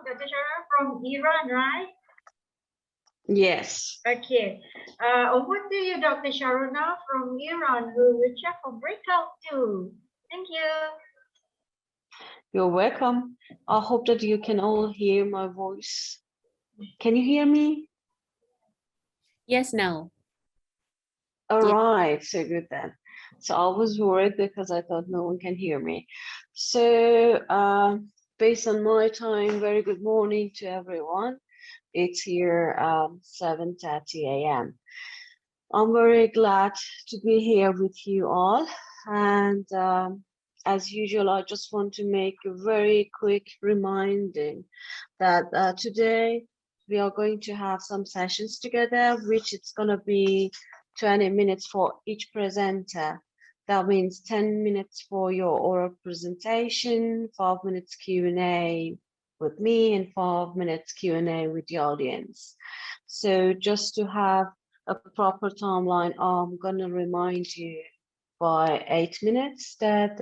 Dr. Sharona from Iran, right? Yes. Okay. Over to you, Dr. Sharona from Iran, who will check for breakout too. Thank you. You're welcome. I hope that you can all hear my voice. Can you hear me? Yes, now. All right, so good then. So I was worried because I thought no one can hear me. So based on my time, very good morning to everyone. It's here 7:30 a.m. I'm very glad to be here with you all. And as usual, I just want to make a very quick reminding that today we are going to have some sessions together, which it's going to be 20 minutes for each presenter. That means 10 minutes for your oral presentation, 5 minutes Q&A with me, and 5 minutes Q&A with the audience. So just to have a proper timeline, I'm going to remind you by 8 minutes that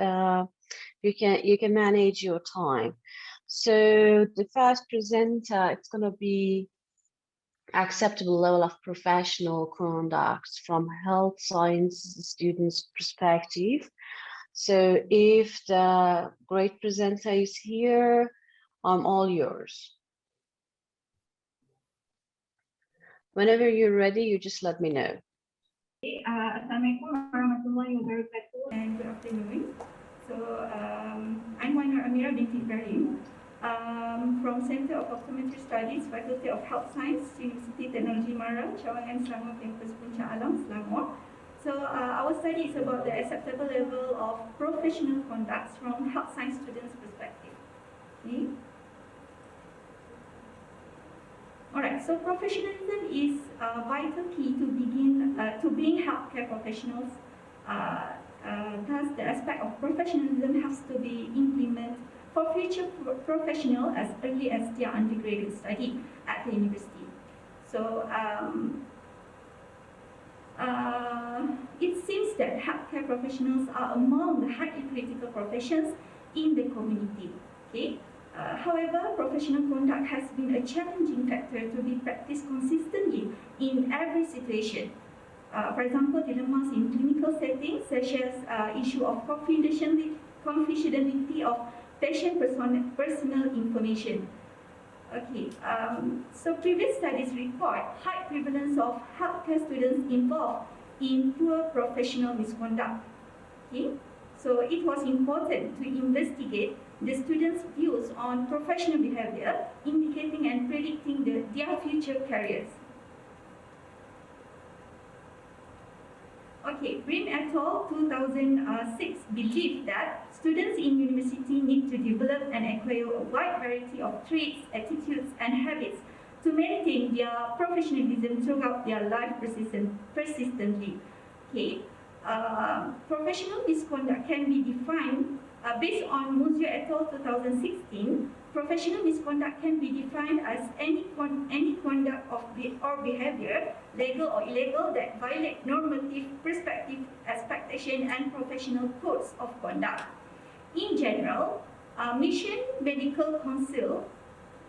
you can manage your time. So the first presenter, it's going to be acceptable level of professional conduct from health science students' perspective. So if the great presenter is here, I'm all yours. Whenever you're ready, you just let me know. Assalamualaikum warahmatullahi wabarakatuh and good afternoon. So I'm AMER Event Management from Center of Optometry Studies, Faculty of Health Science, Universiti Teknologi MARA, Cawangan Selangor Campus Puncak Alam, Selangor. So our study is about the acceptable level of professional conduct from health science students' perspective. Okay. Alright, so professionalism is a vital key to being healthcare professionals. Thus, the aspect of professionalism has to be implemented for future professionals as early as their undergraduate study at the university. So, it seems that healthcare professionals are among the highly critical professions in the community. Okay. However, professional conduct has been a challenging factor to be practiced consistently in every situation. For example, dilemmas in clinical settings, such as issue of confidentiality of patient personal information. Okay, so previous studies report high prevalence of healthcare students involved in poor professional misconduct. Okay, so it was important to investigate the students' views on professional behavior, indicating and predicting their future careers. Okay, Brim et al. 2006 believed that students in university need to develop and acquire a wide variety of traits, attitudes, and habits to maintain their professionalism throughout their life persistently. Okay, professional misconduct can be defined based on Muzio et al. 2016. Professional misconduct can be defined as any conduct or behavior, legal or illegal, that violate normative, prescriptive expectation and professional codes of conduct. In general, Mission Medical Council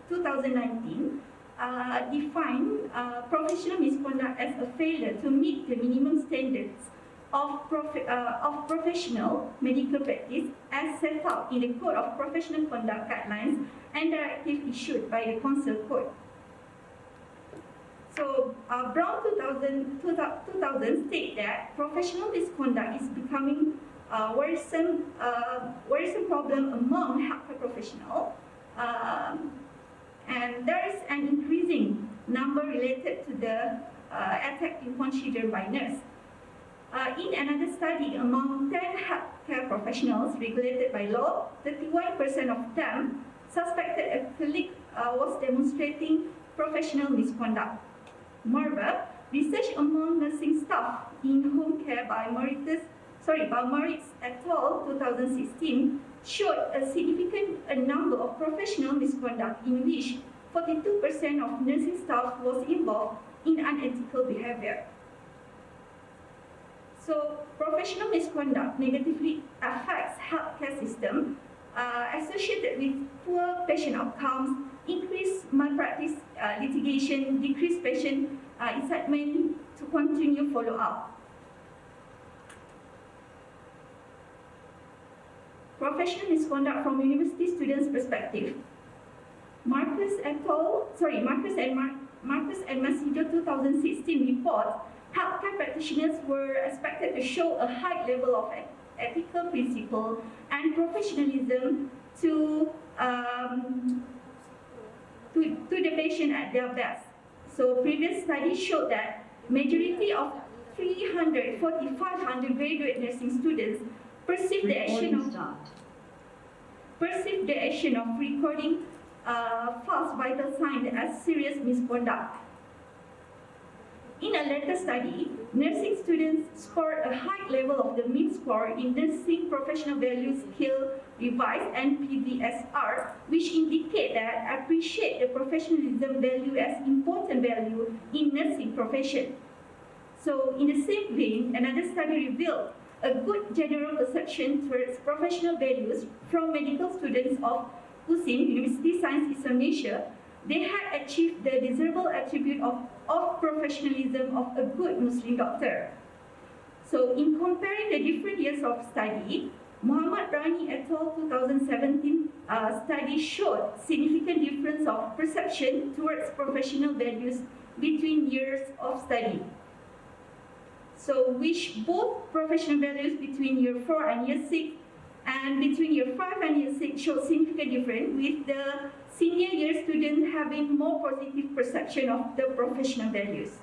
2019 defined professional misconduct as a failure to meet the minimum standards of professional medical practice as set out in the Code of Professional Conduct Guidelines and directive issued by the Council Code. So, Brown 2000 state that professional misconduct is becoming a worrisome problem among healthcare professionals, and there is an increasing number related to the attack considered by nurses. In another study, among 10 healthcare professionals regulated by law, 31% of them suspected a colleague was demonstrating professional misconduct. Moreover, research among nursing staff in home care by Moritz et al. 2016 showed a significant number of professional misconduct in which 42% of nursing staff was involved in unethical behavior. So, professional misconduct negatively affects healthcare system associated with poor patient outcomes, increased increased malpractice litigation, decreased patient excitement to continue follow-up. Professional misconduct from university students' perspective. Marcus and Macedo 2016 report, healthcare practitioners were expected to show a high level of ethical principle and professionalism to the patient at their best. So previous studies showed that majority of 340-500 graduate nursing students perceive the action of recording false vital signs as serious misconduct. In a later study, nursing students scored a high level of the mean score in Nursing Professional Value Scale Revised and PVSR, which indicate that appreciate the professionalism value as important value in nursing profession. So in the same vein, another study revealed a good general perception towards professional values from medical students of USIM, University Science Eastern Malaysia. They had achieved the desirable attribute of professionalism of a good Muslim doctor. So in comparing the different years of study, Muhammad Rani et al. 2017 study showed significant difference of perception towards professional values between years of study. So which both professional values between year 4 and year 6 and between year 5 and year 6 show significant difference, with the senior year student having more positive perception of the professional values.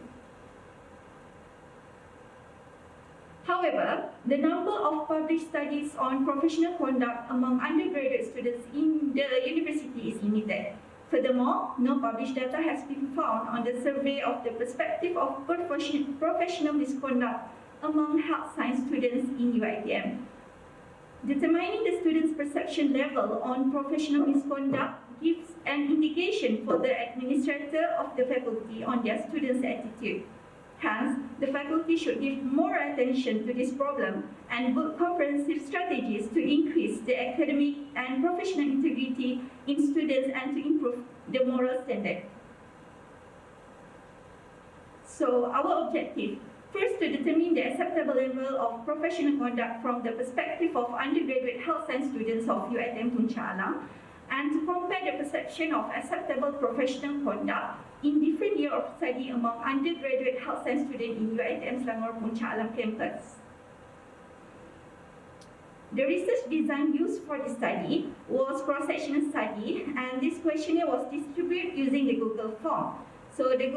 However, the number of published studies on professional conduct among undergraduate students in the university is limited. Furthermore, no published data has been found on the survey of the perspective of professional misconduct among health science students in UiTM. Determining the students' perception level on professional misconduct gives an indication for the administrator of the faculty on their students' attitude. Hence, the faculty should give more attention to this problem and build comprehensive strategies to increase the academic and professional integrity in students and to improve the moral standard. So, our objective: first, to determine the acceptable level of professional conduct from the perspective of undergraduate health science students of UiTM Puncak Alam, and to compare the perception of acceptable professional conduct in different years of study among undergraduate health science students in UiTM Selangor Puncak Alam campus. The research design used for the study was cross-sectional study, and this questionnaire was distributed using the Google form. So the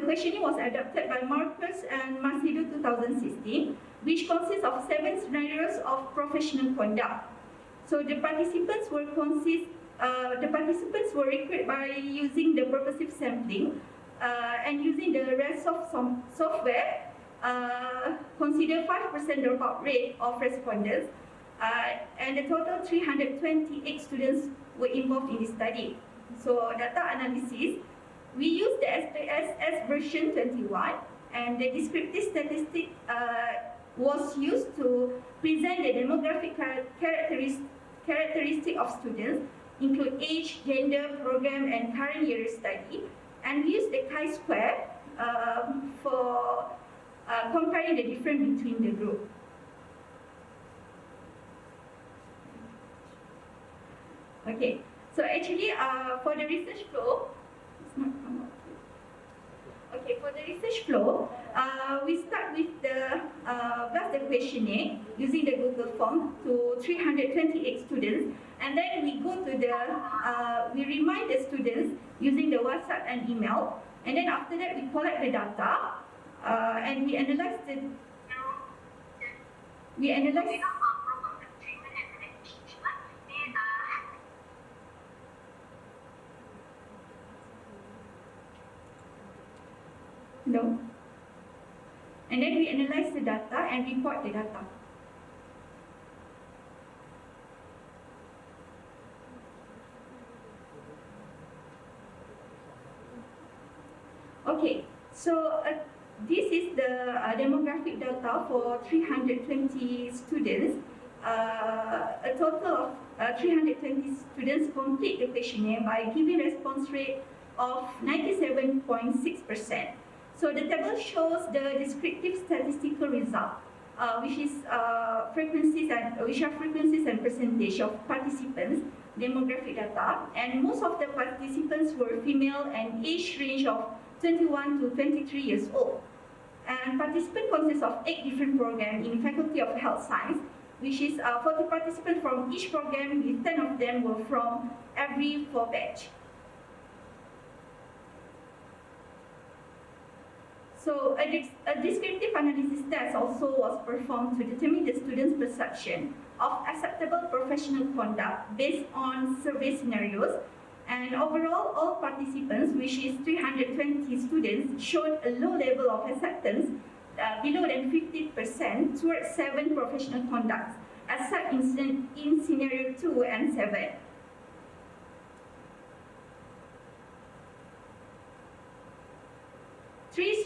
questionnaire was adopted by Marcus and Macedo 2016, which consists of 7 scenarios of professional conduct. So the participants were recruited by using the purposive sampling and using the RESOF software. Consider 5% dropout rate of respondents, and the total 328 students were involved in this study. So data analysis, we used the SPSS version 21, and the descriptive statistic was used to present the demographic characteristic of students, include age, gender, program, and current year study, and we used the chi-square for comparing the difference between the group. Okay, so actually for the research flow, for the research flow, we start with the questionnaire using the Google form to 328 students, and then we go to the, we remind the students using the WhatsApp and email, and then after that we collect the data, and we analyze No. And then we analyze the data and report the data. Okay, so this is the demographic data for 320 students. a total of 320 students complete the questionnaire by giving response rate of 97.6%. So the table shows the descriptive statistical result, which are frequencies and percentage of participants, demographic data, and most of the participants were female and age range of 21 to 23 years old. And participants consist of 8 different programs in Faculty of Health Science, which is 40 participants from each program, with 10 of them were from every 4 batch. So a descriptive analysis test also was performed to determine the students' perception of acceptable professional conduct based on survey scenarios. And overall, all participants, which is 320 students, showed a low level of acceptance, below than 50%, towards 7 professional conducts, except in scenario 2 and 7. Three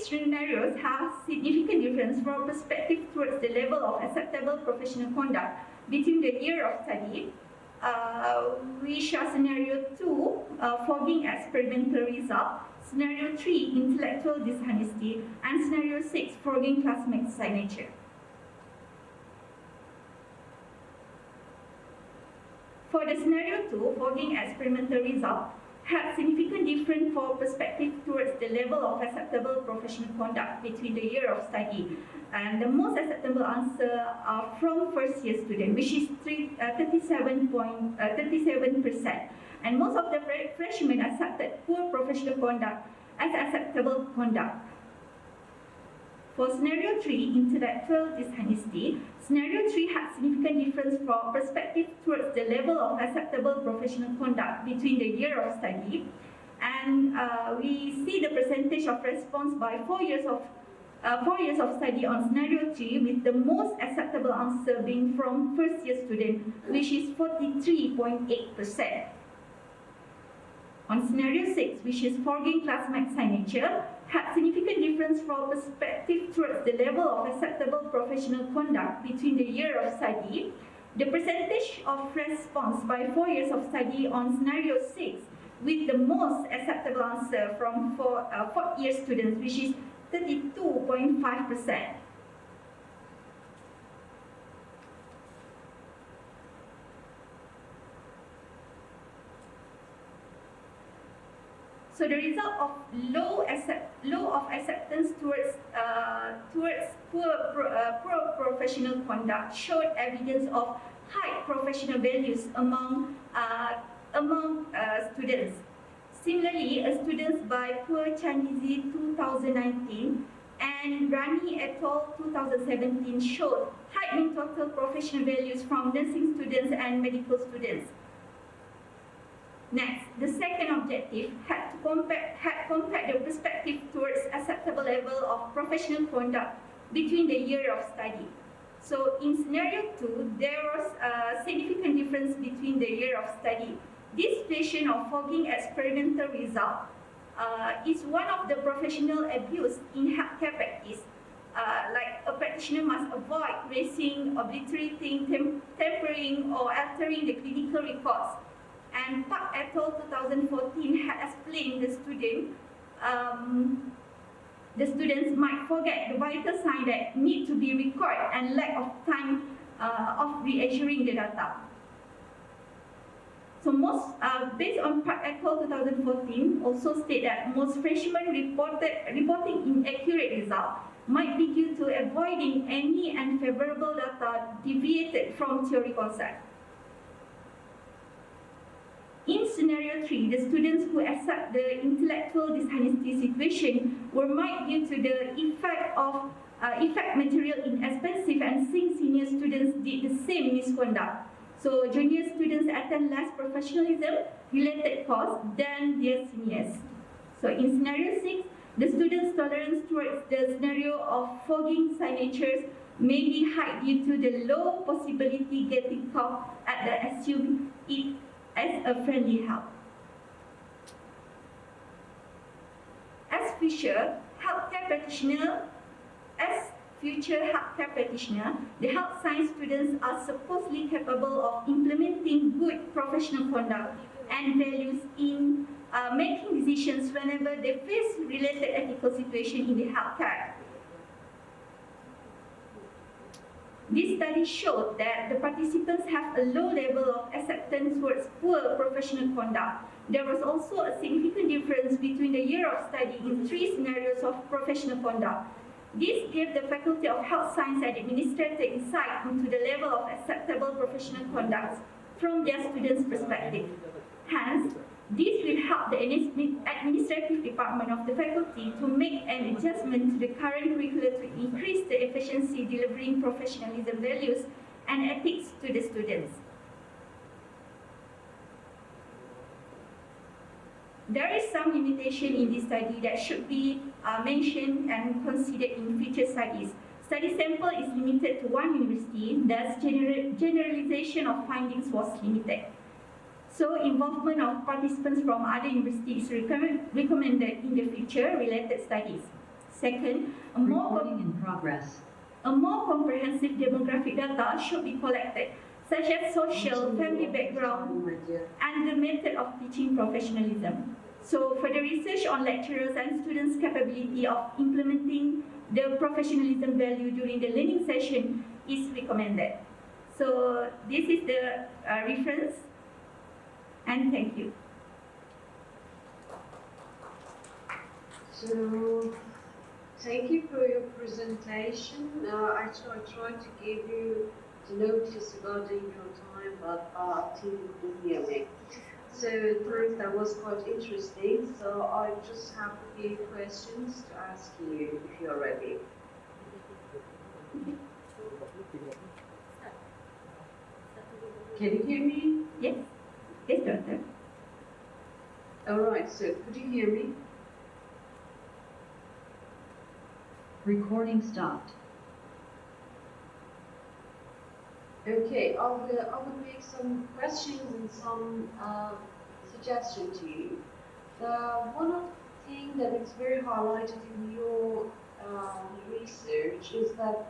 scenarios have significant difference from perspective towards the level of acceptable professional conduct between the year of study, which are scenario 2, fogging experimental result, scenario 3, intellectual dishonesty, and scenario 6, fogging classmate signature. For the scenario 2, fogging experimental result, had significant difference for perspective towards the level of acceptable professional conduct between the year of study. And the most acceptable answer are from first year student, which is 37%. And most of the freshmen accepted poor professional conduct as acceptable conduct. For scenario 3, intellectual dishonesty, scenario 3 had significant difference from perspective towards the level of acceptable professional conduct between the year of study. And we see the percentage of response by 4 years of study on scenario 3, with the most acceptable answer being from first year student, which is 43.8%. On scenario 6, which is fogging classmate signature, had significant difference from perspective towards the level of acceptable professional conduct between the year of study. The percentage of response by 4 years of study on scenario 6, with the most acceptable answer from 4th year students, which is 32.5%. So the result of low of acceptance towards poor professional conduct showed evidence of high professional values among students. Similarly, students by Poor Chinese 2019 and Rani et al. 2017 showed high mean total professional values from nursing students and medical students. Next, the second objective had compared the perspective towards acceptable level of professional conduct between the year of study. So in scenario 2, there was a significant difference between the year of study. This situation of fogging experimental result is one of the professional abuse in healthcare practice. Like a practitioner must avoid raising, obliterating, tampering, or altering the clinical records. And Park et al. 2014 had explained the students might forget the vital signs that need to be recorded and lack of time of reassuring the data. So based on Park et al. 2014, also state that most freshmen reporting inaccurate results might be due to avoiding any unfavorable data deviated from theory concept. In scenario 3, the students who accept the intellectual dishonesty situation were might due to the effect material inexpensive, and senior students did the same misconduct. So junior students attend less professionalism related course than their seniors. So in scenario 6, the students' tolerance towards the scenario of fogging signatures may be high due to the low possibility getting caught at the assume it as a friendly help. As Fisher, healthcare practitioner, as future healthcare practitioners, the health science students are supposedly capable of implementing good professional conduct and values in making decisions whenever they face related ethical situation in the healthcare. This study showed that the participants have a low level of acceptance towards poor professional conduct. There was also a significant difference between the year of study in 3 scenarios of professional conduct. This gave the Faculty of Health Science and Administrator insight into the level of acceptable professional conduct from their students' perspective. Hence, this will help the administrative department of the faculty to make an adjustment to the current curricula to increase the efficiency delivering professionalism values and ethics to the students. There is some limitation in this study that should be mentioned and considered in future studies. Study sample is limited to 1 university, thus generalization of findings was limited. So involvement of participants from other universities is recommended in the future related studies. Second, a more comprehensive demographic data should be collected, such as social, family background, and the method of teaching professionalism. So further research on lecturers and students' capability of implementing the professionalism value during the learning session is recommended. So this is the reference, and thank you. So, thank you for your presentation. I tried to give you the notice regarding your time, but I think you couldn't hear me. So, first, that was quite interesting. So, I just have a few questions to ask you if you're ready. Can you hear me? Yes. Yes, Doctor. All right, so could you hear me? Recording stopped. Okay, I will make some questions and some suggestions to you. One of the things that is very highlighted in your research is that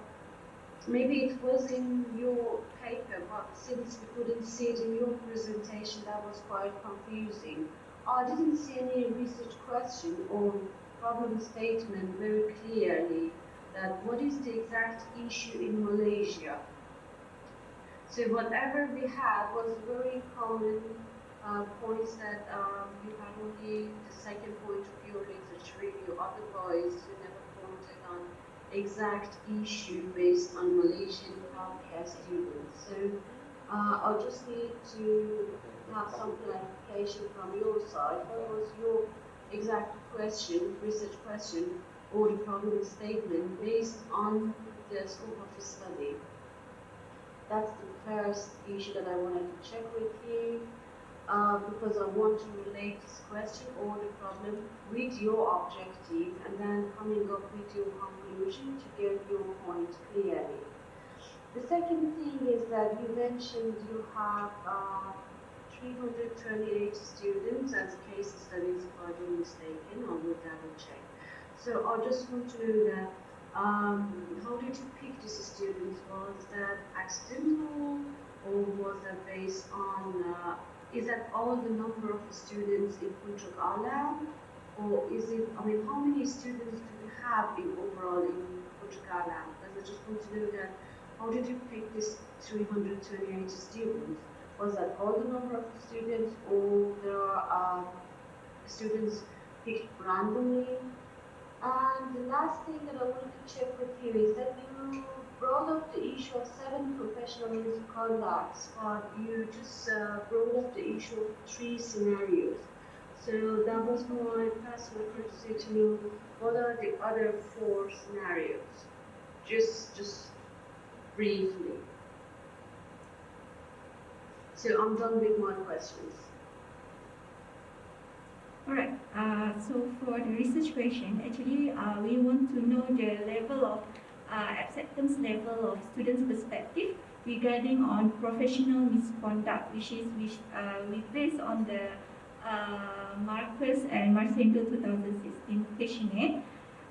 maybe it was in your paper, but since we couldn't see it in your presentation, that was quite confusing. I didn't see any research question or problem statement very clearly that what is the exact issue in Malaysia. So whatever we had was very common points that you had only the second point of your research review, otherwise you never pointed on exact issue based on Malaysian healthcare students. So I just need to have some clarification from your side. What was your exact question, research question, or the problem statement based on the scope of the study? That's the first issue that I wanted to check with you, because I want to relate this question or the problem with your objective and then coming up with your conclusion to get your point clearly. The second thing is that you mentioned you have 328 students as case studies, if I don't mistaken. I will double check. So I just want to know that how did you pick these students? Was that accidental, or was that based on, is that all the number of students in Puncak Alam, or is it, I mean, how many students do you have in overall in Puncak Alam? Because I just want to know that, how did you pick this 328 students? Was that all the number of students, or there are students picked randomly? And the last thing that I wanted to check with you is that you brought up the issue of 7 professional misconducts, but you just brought up the issue of 3 scenarios. So that was my personal curiosity to know what are the other 4 scenarios, just briefly. So I'm done with my questions. Alright, so for the research question, actually we want to know the level of acceptance level of students' perspective regarding on professional misconduct, which we based on the Marcus and Marcendo 2016 questionnaire.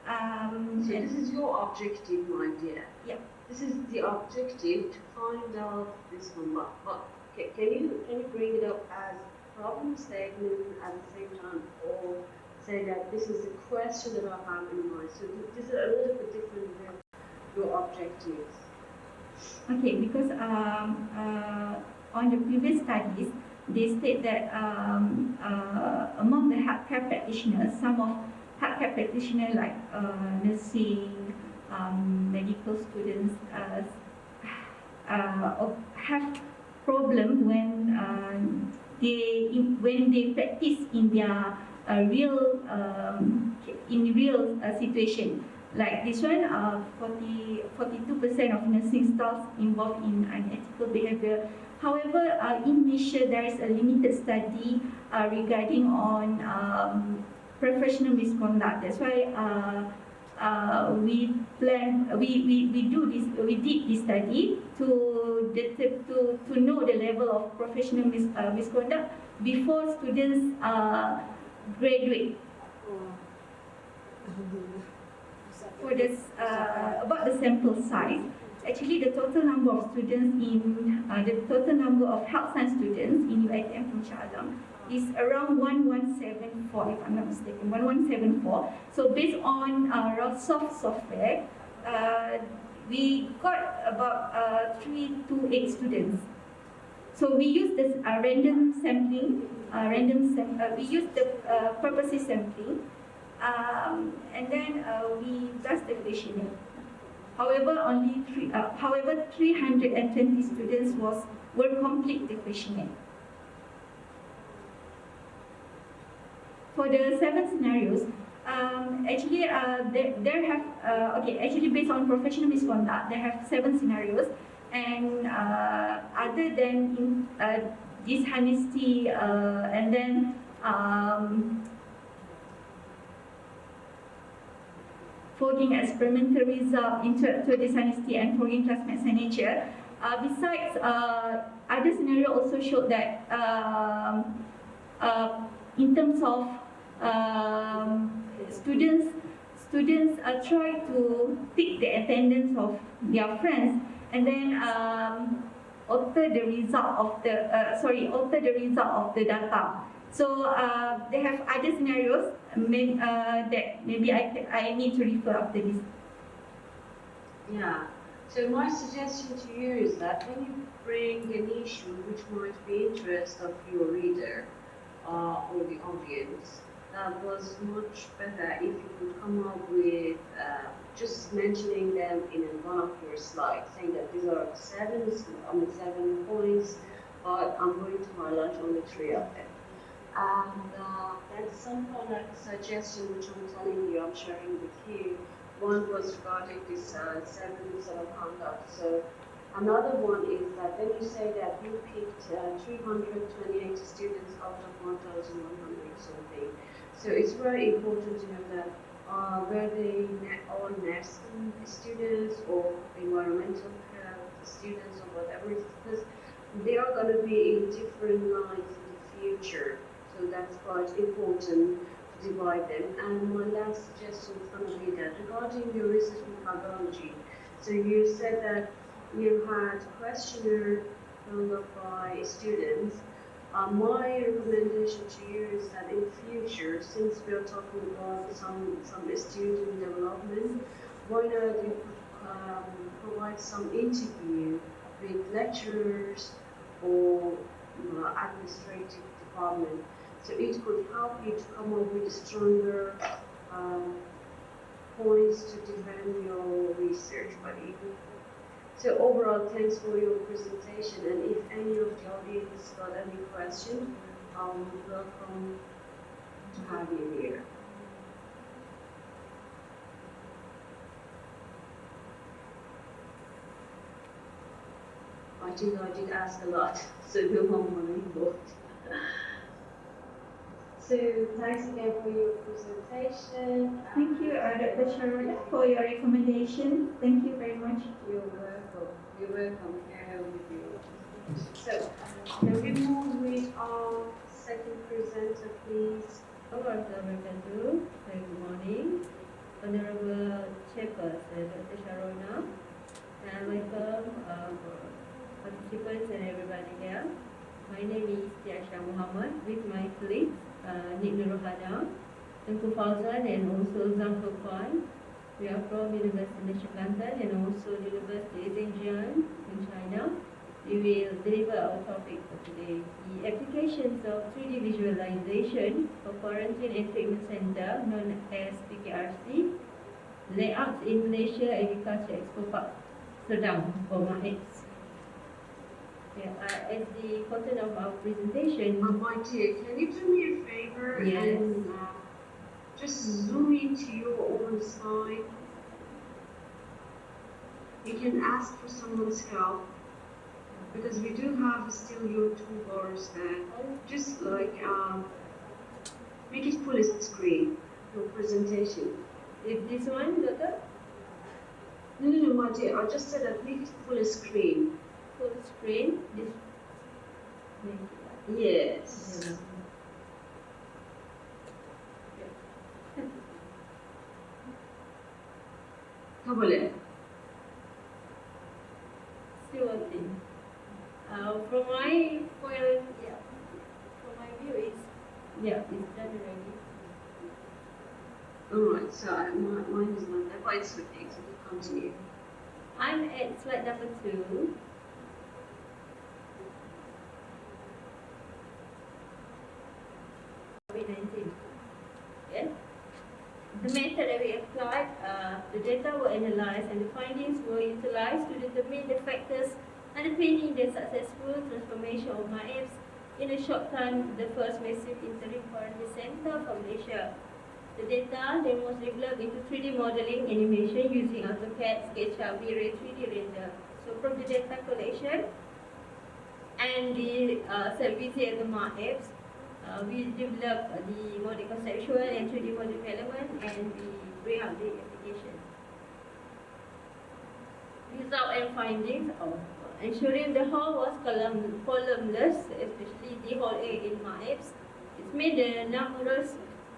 So this is your objective, my dear. Yeah. This is the objective to find out this one. But can you bring it up as problem statement at the same time, or say that this is the question that I have in mind? So this is a little bit different than your objectives. Okay, because on the previous studies, they state that among the healthcare practitioners, some of healthcare practitioners like nursing, medical students have problem when they practice in their real situation. Like this one, 42% of nursing staff involved in unethical behavior. However, in Malaysia, there is a limited study regarding on professional misconduct. That's why we did this study to know the level of professional misconduct before students graduate. For this, about the sample size, actually the total number of students the total number of health science students in UiTM from Shah Alam is around 1174, if I'm not mistaken, 1174. So based on soft software, we got about 328 students. So we use this random sampling, we use the purposive sampling, and then we does the questionnaire. However, 320 students were complete the questionnaire. For the 7 scenarios, actually actually based on professional misconduct, they have 7 scenarios, and other than dishonesty and then forging experimental result, intellectual dishonesty, and forging classmate signature. Besides, other scenario also showed that in terms of students try to pick the attendance of their friends and then alter the result of the data. So they have other scenarios that maybe I need to refer after this. Yeah. So my suggestion to you is that when you bring an issue which might be interest of your reader or the audience, that was much better if you could come up with just mentioning them in one of your slides, saying that these are 7 points, but I'm going to highlight only 3 of them. And that's some kind of suggestion which I'm telling you, I'm sharing with you. One was regarding this 7 conduct. So another one is that when you say that you picked 328 students out of 1,100 something. So it's very important to know that were they all nursing students or environmental students or whatever it is, because they are going to be in different lines in the future. So that's quite important to divide them. And my last suggestion is going to be that regarding your research methodology. So you said that you had a questionnaire filled up by students. My recommendation to you is that in future, since we are talking about some student development, why not you provide some interview with lecturers or administrative department. So it could help you to come up with stronger points to defend your research. But so overall, thanks for your presentation. And if any of the audience got any question, welcome to have you here. I think I did ask a lot, so no one will involved. So thanks again for your presentation. Thank you, Dr. Sharona, for your recommendation. Thank you very much. You're welcome. You're welcome. With you. So can we move with our second presenter, please? Hello, I'm Dr. Good morning. Honorable Chairperson, Dr. Sharona, and welcome participants and everybody here. My name is Tiasha Muhammad with my colleagues, Nik Nurohana, Tengku Fauzan and also Zhang Kwan. We are from Universiti Kelantan and also University Zhejiang in China. We will deliver our topic for today, the applications of 3D visualization for quarantine and treatment center known as PKRC, layouts in Malaysia Agriculture Expo Park, Sedang, or MAES. Yeah, as the content of our presentation. My dear, can you do me a favor and just zoom into your own slide? You can ask for someone's help because we do have still your toolbars there. Just like make it full screen, your presentation. If this one, Doctor? No, my dear, I just said that make it full screen. Full screen. This. Yes. Kau boleh? Still working. From my point, from my view, it's done already. Alright, so mine is not there, but it's okay, so we'll continue. I'm at slide number 2. COVID-19. Yeah. The method that we applied, the data were analyzed and the findings were utilized to determine the factors underpinning the successful transformation of MAES in a short time to the first massive interim quarantine center for Malaysia. The data then was developed into 3D modeling animation using AutoCAD, SketchUp, V-Ray 3D render. So from the data collection and the site visit at the MAES, we developed the model conceptual and 3D model development and we bring out the application. Result and findings of ensuring the hall was columnless, especially the hall A in MAES. It made the numerous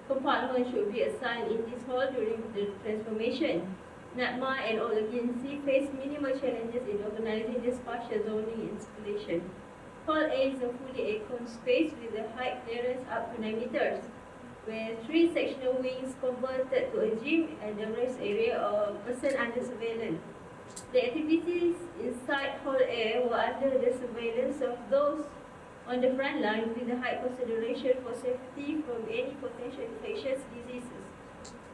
compartments should be assigned in this hall during the transformation. NATMA and all agencies faced minimal challenges in organizing the spatial zoning installation. Hall A is a fully air-con space with a height clearance up to 9 meters, where 3 sectional wings converted to a gym and the rest area of person under surveillance. The activities inside Hall A were under the surveillance of those on the front line with a high consideration for safety from any potential infectious diseases.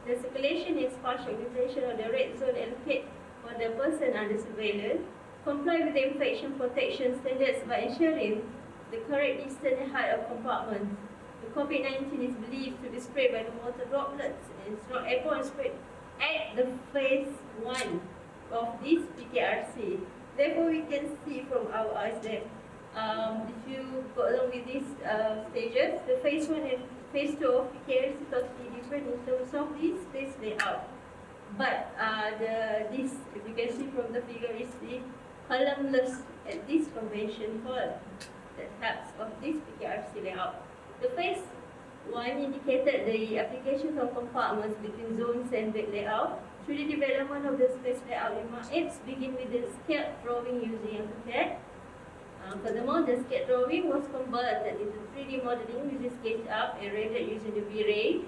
The circulation and spatial organization of the red zone allocated for the person under surveillance comply with the infection protection standards by ensuring the correct distance and height of compartments. The COVID-19 is believed to be spread by the water droplets and it's not airborne spread at the phase 1 of this PKRC. Therefore, we can see from our eyes that if you go along with these stages, the phase 1 and phase 2 of PKRC is totally different in terms of this space layout. But this, if you can see from the figure, is the columnless at this convention hall, the types of this PKRC layout. The phase 1 indicated the applications of compartments between zones and bed layout. Through the development of the space layout in MAES, begin with the scaled drawing using AutoCAD. Furthermore, the scaled drawing was converted into 3D modeling using SketchUp and rendered using the V-Ray.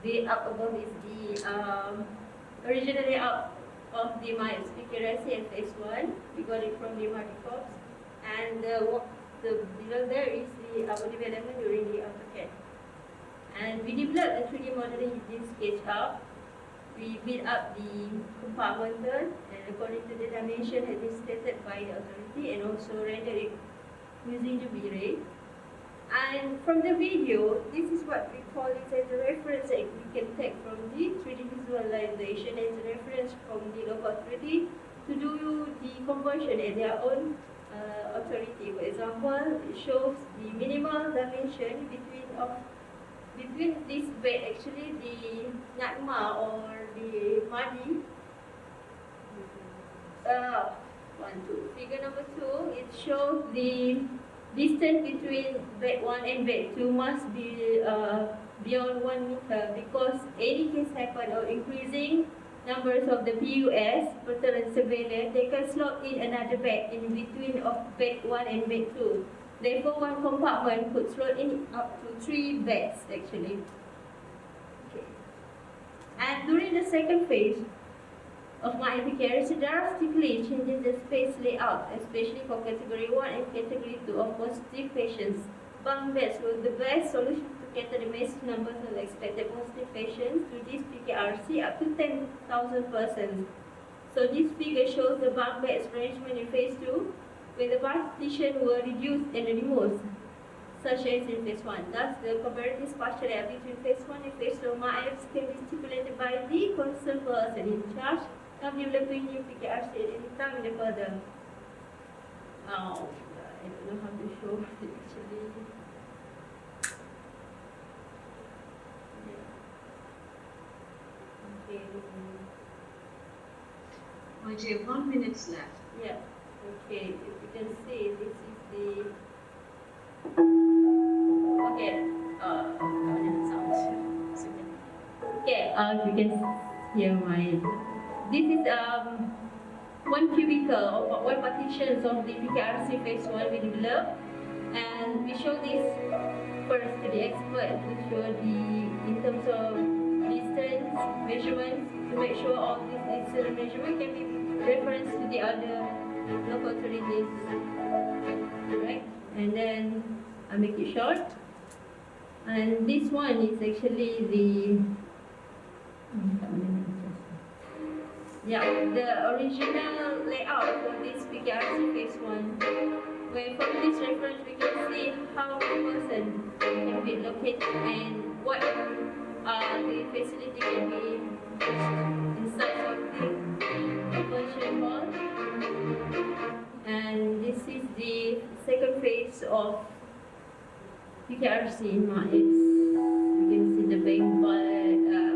The up above is the original layout of the MAES PKRC and phase 1. We got it from the Marticops. And the below there is our development during the AutoCAD. And we developed the 3D modeling using SketchUp. We built up the compartmental and according to the dimension has been stated by the authority and also rendered it using the V-Ray. And from the video, this is what we call it as a reference that we can take from the 3D visualization as a reference from the local authority to do the conversion at their own authority. For example, it shows the minimal dimension between this bed, actually the NATMA or the MADI. Figure number 2, it shows the distance between bed 1 and bed 2 must be beyond 1 meter because any case happen or increasing numbers of the PUS, paternal surveillance, they can slot in another bed in between of bed 1 and bed 2. Therefore, one compartment could slot in up to 3 beds actually. Okay. And during the second phase of my AQoL, drastically changing the space layout, especially for category 1 and category 2 of positive patients. Bunk beds were the best solution to cater the massive numbers of expected positive patients to this PKRC up to 10,000 persons. So this figure shows the bunk beds arrangement in phase 2, where the partitions were reduced and removed, such as in phase 1. Thus, the comparative spatial layout between phase 1 and phase 2 MAEPs can be stipulated by the concerned person in charge of developing new PKRC at any time in the further. Oh, I don't know how to show it actually. Yeah. Okay. My dear, 1 minute left. Yeah. Okay. If you can see, this is the. Okay. Okay. You can hear my. This is one cubicle or one partitions of the PKRC phase 1 we developed, and we show this first to the expert to show the in terms of distance measurements to make sure all these distance measurement can be referenced to the other local authorities, right? And then I make it short. And this one is actually the the original layout for this PKRC phase 1. Where from this reference we can see how the person can be located and what the facility can be inside of the conversion hall. And this is the second phase of PKRC in MAEPs. You can see the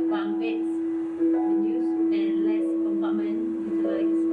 bunk beds reduced and less compartment utilized.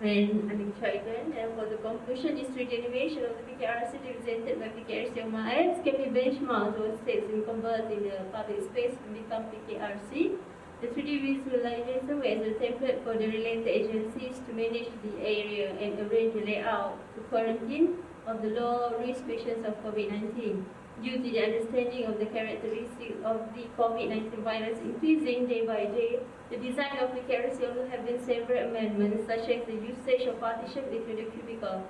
And I will try again. And for the conclusion, this 3D animation of the PKRC represented by PKRC of MAEPs can be benchmarked or states and converted in the public space to become PKRC. The 3D visualization serves as a template for the related agencies to manage the area and arrange the layout to quarantine of the low-risk patients of COVID-19. Due to the understanding of the characteristics of the COVID-19 virus increasing day by day, the design of the PKRC also have been several amendments, such as the usage of partition between the cubicle.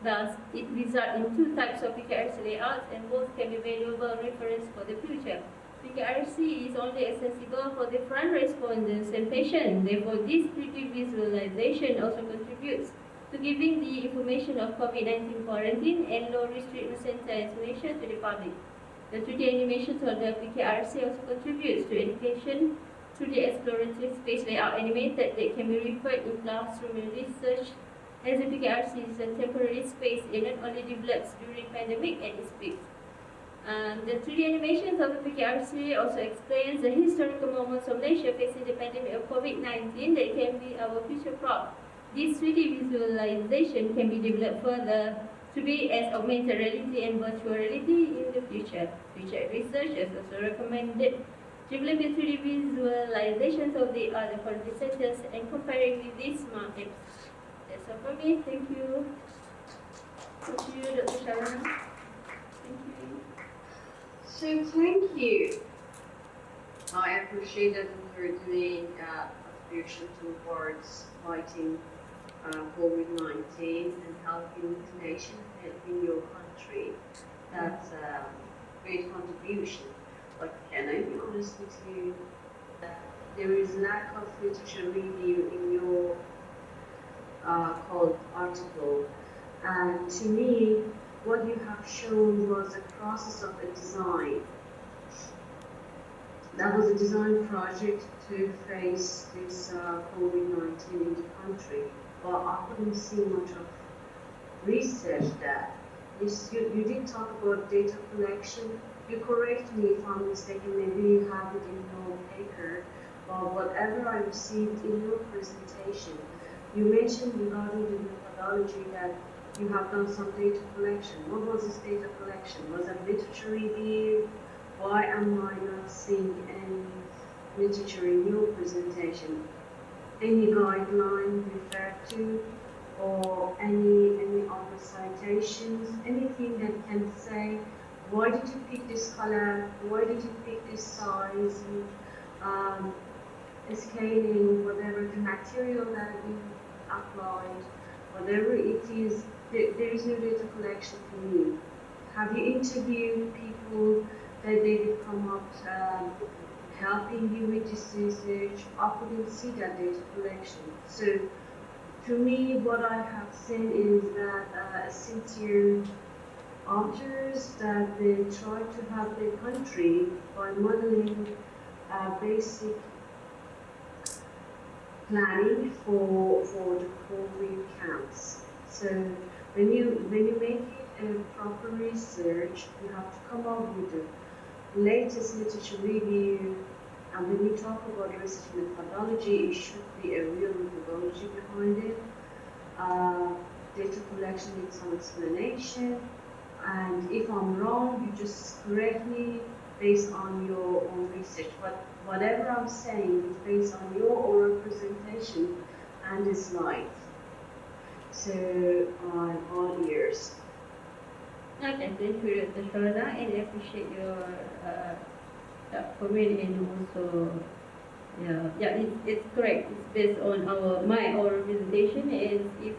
Thus, it results in 2 types of PKRC layouts, and both can be valuable reference for the future. PKRC is only accessible for the front responders and patients. Therefore, this 3D visualization also contributes to giving the information of COVID-19 quarantine and low-risk treatment center information to the public. The 3D animations of the PKRC also contributes to education through the exploratory space layout animated that can be referred in classroom and research, as the PKRC is a temporary space and not only develops during pandemic at its peak. The 3D animations of the PKRC also explains the historical moments of Malaysia facing the pandemic of COVID-19 that can be our future prop. This 3D visualization can be developed further to be as augmented reality and virtual reality in the future. Future researchers also recommended developing 3D visualizations of the other quality centers and comparing with these markets. That's all for me. Thank you. Thank you, Dr. Sharona. Thank you. So thank you. I appreciate that you're doing contribution towards fighting COVID-19 and helping the nation, helping your country. That's a great contribution. But can I be honest with you? There is lack of literature review in your called article, and to me, what you have shown was a process of a design. That was a design project to face this COVID-19 in the country. But I couldn't see much of research that. You did talk about data collection. You correct me if I'm mistaken, maybe you have it in your paper. But whatever I received in your presentation, you mentioned regarding the methodology that you have done some data collection. What was this data collection? Was it literature review? Why am I not seeing any literature in your presentation? Any guideline referred to, or any other citations? Anything that can say, why did you pick this color? Why did you pick this size? Scaling, whatever the material that you applied, whatever it is, there is no data collection for me. Have you interviewed people that they would come up helping you with this research? I couldn't see that data collection. So to me, what I have seen is that sincere authors that they try to have their country by modeling basic planning for the COVID camps. So when you make it a proper research, you have to come up with the latest literature review. And when you talk about research methodology, it should be a real methodology behind it. Data collection needs some explanation. And if I'm wrong, you just correct me based on your own research. But whatever I'm saying is based on your oral presentation and the slides. So I'm all ears. Okay, thank you, Dr. Sharona, and I appreciate your comment, and also, it's correct. It's based on my oral presentation, and if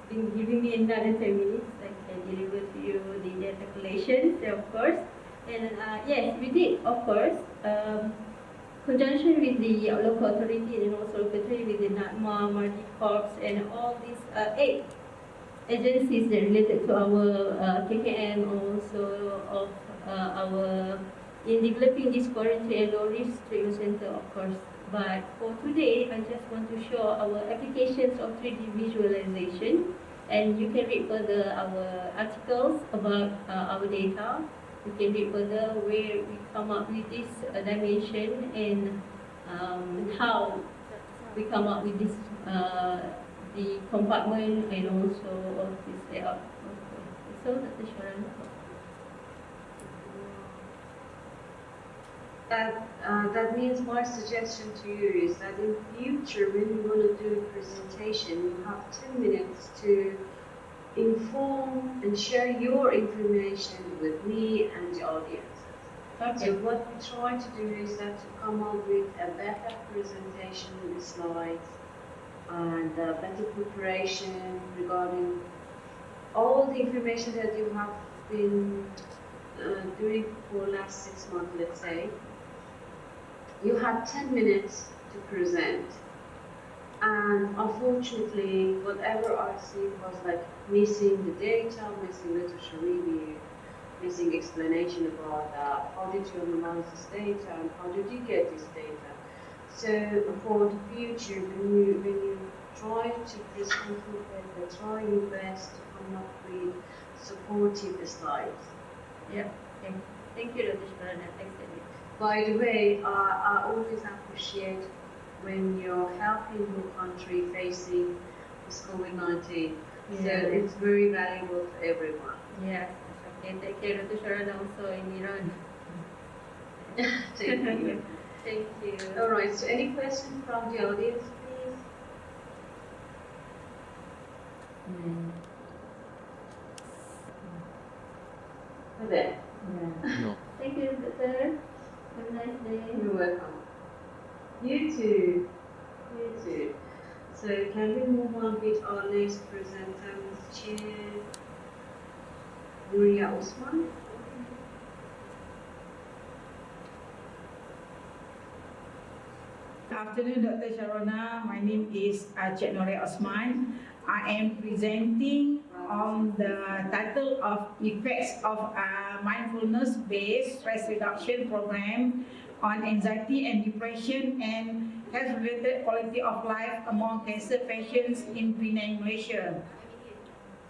in giving me another 10 minutes, I can deliver to you the data collection, of course. And yes, we did, of course, conjunction with the local authority and also locally with the NATMA, Mardi Corps, and all these 8 agencies that related to our KKM, also of our in developing this quarantine and low risk treatment center, of course. But for today, I just want to show our applications of 3D visualization, and you can read further our articles about our data. You can read further where we come up with this dimension and how we come up with this the compartment and also of this layout. So Dr. Sharona. That means my suggestion to you is that in future, when you want to do a presentation, you have 10 minutes to inform and share your information with me and the audience. Okay. So what we try to do is that to come up with a better presentation with slides and better preparation regarding all the information that you have been doing for the last 6 months, let's say. You had 10 minutes to present, and unfortunately, whatever I see was like missing the data, missing literature review, missing explanation about how did you analyze this data and how did you get this data. So for the future, when you try to present your paper, try your best to come up with supportive slides. Yeah. Okay. Thank you, Dr. Sharona. Thanks, David. By the way, I always appreciate when you're helping your country facing this COVID-19. Yeah. So it's very valuable for everyone. Yes. Okay. Take care, Dr. Sharona, also in Iran. Thank you. Thank you. All right, so any questions from the audience, please? There. No. Thank you, Doctor. Have a nice day. You're welcome. You too. You too. So can we move on with our next presenter, Ms. Chair Nuria Osman? Good afternoon, Dr. Sharona. My name is Cik Nuria Osman. I am presenting on the title of Effects of Mindfulness-Based Stress Reduction Program on Anxiety and Depression and Health-Related Quality of Life among Cancer Patients in Penang, Malaysia.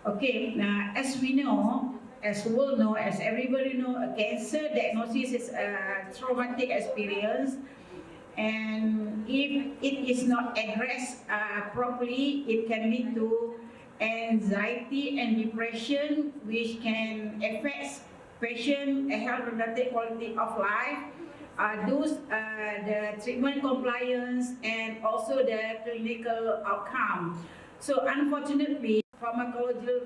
Okay, as we know, as we all know, as everybody know, a cancer diagnosis is a traumatic experience. And if it is not addressed properly, it can lead to anxiety and depression, which can affect patient health-related quality of life, the treatment compliance, and also the clinical outcome. So unfortunately, pharmacological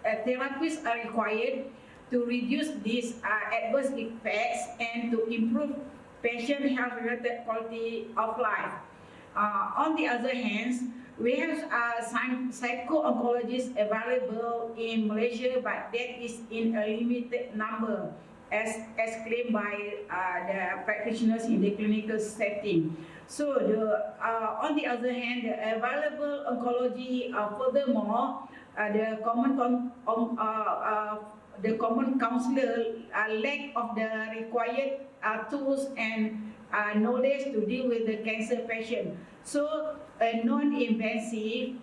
therapies are required to reduce these adverse effects and to improve patient health-related quality of life. On the other hand, we have psycho-oncologists available in Malaysia, but that is in a limited number, as claimed by the practitioners in the clinical setting. So, on the other hand, the available oncology, furthermore, the common counselor lack of the required tools and knowledge to deal with the cancer patient. So, a non-invasive,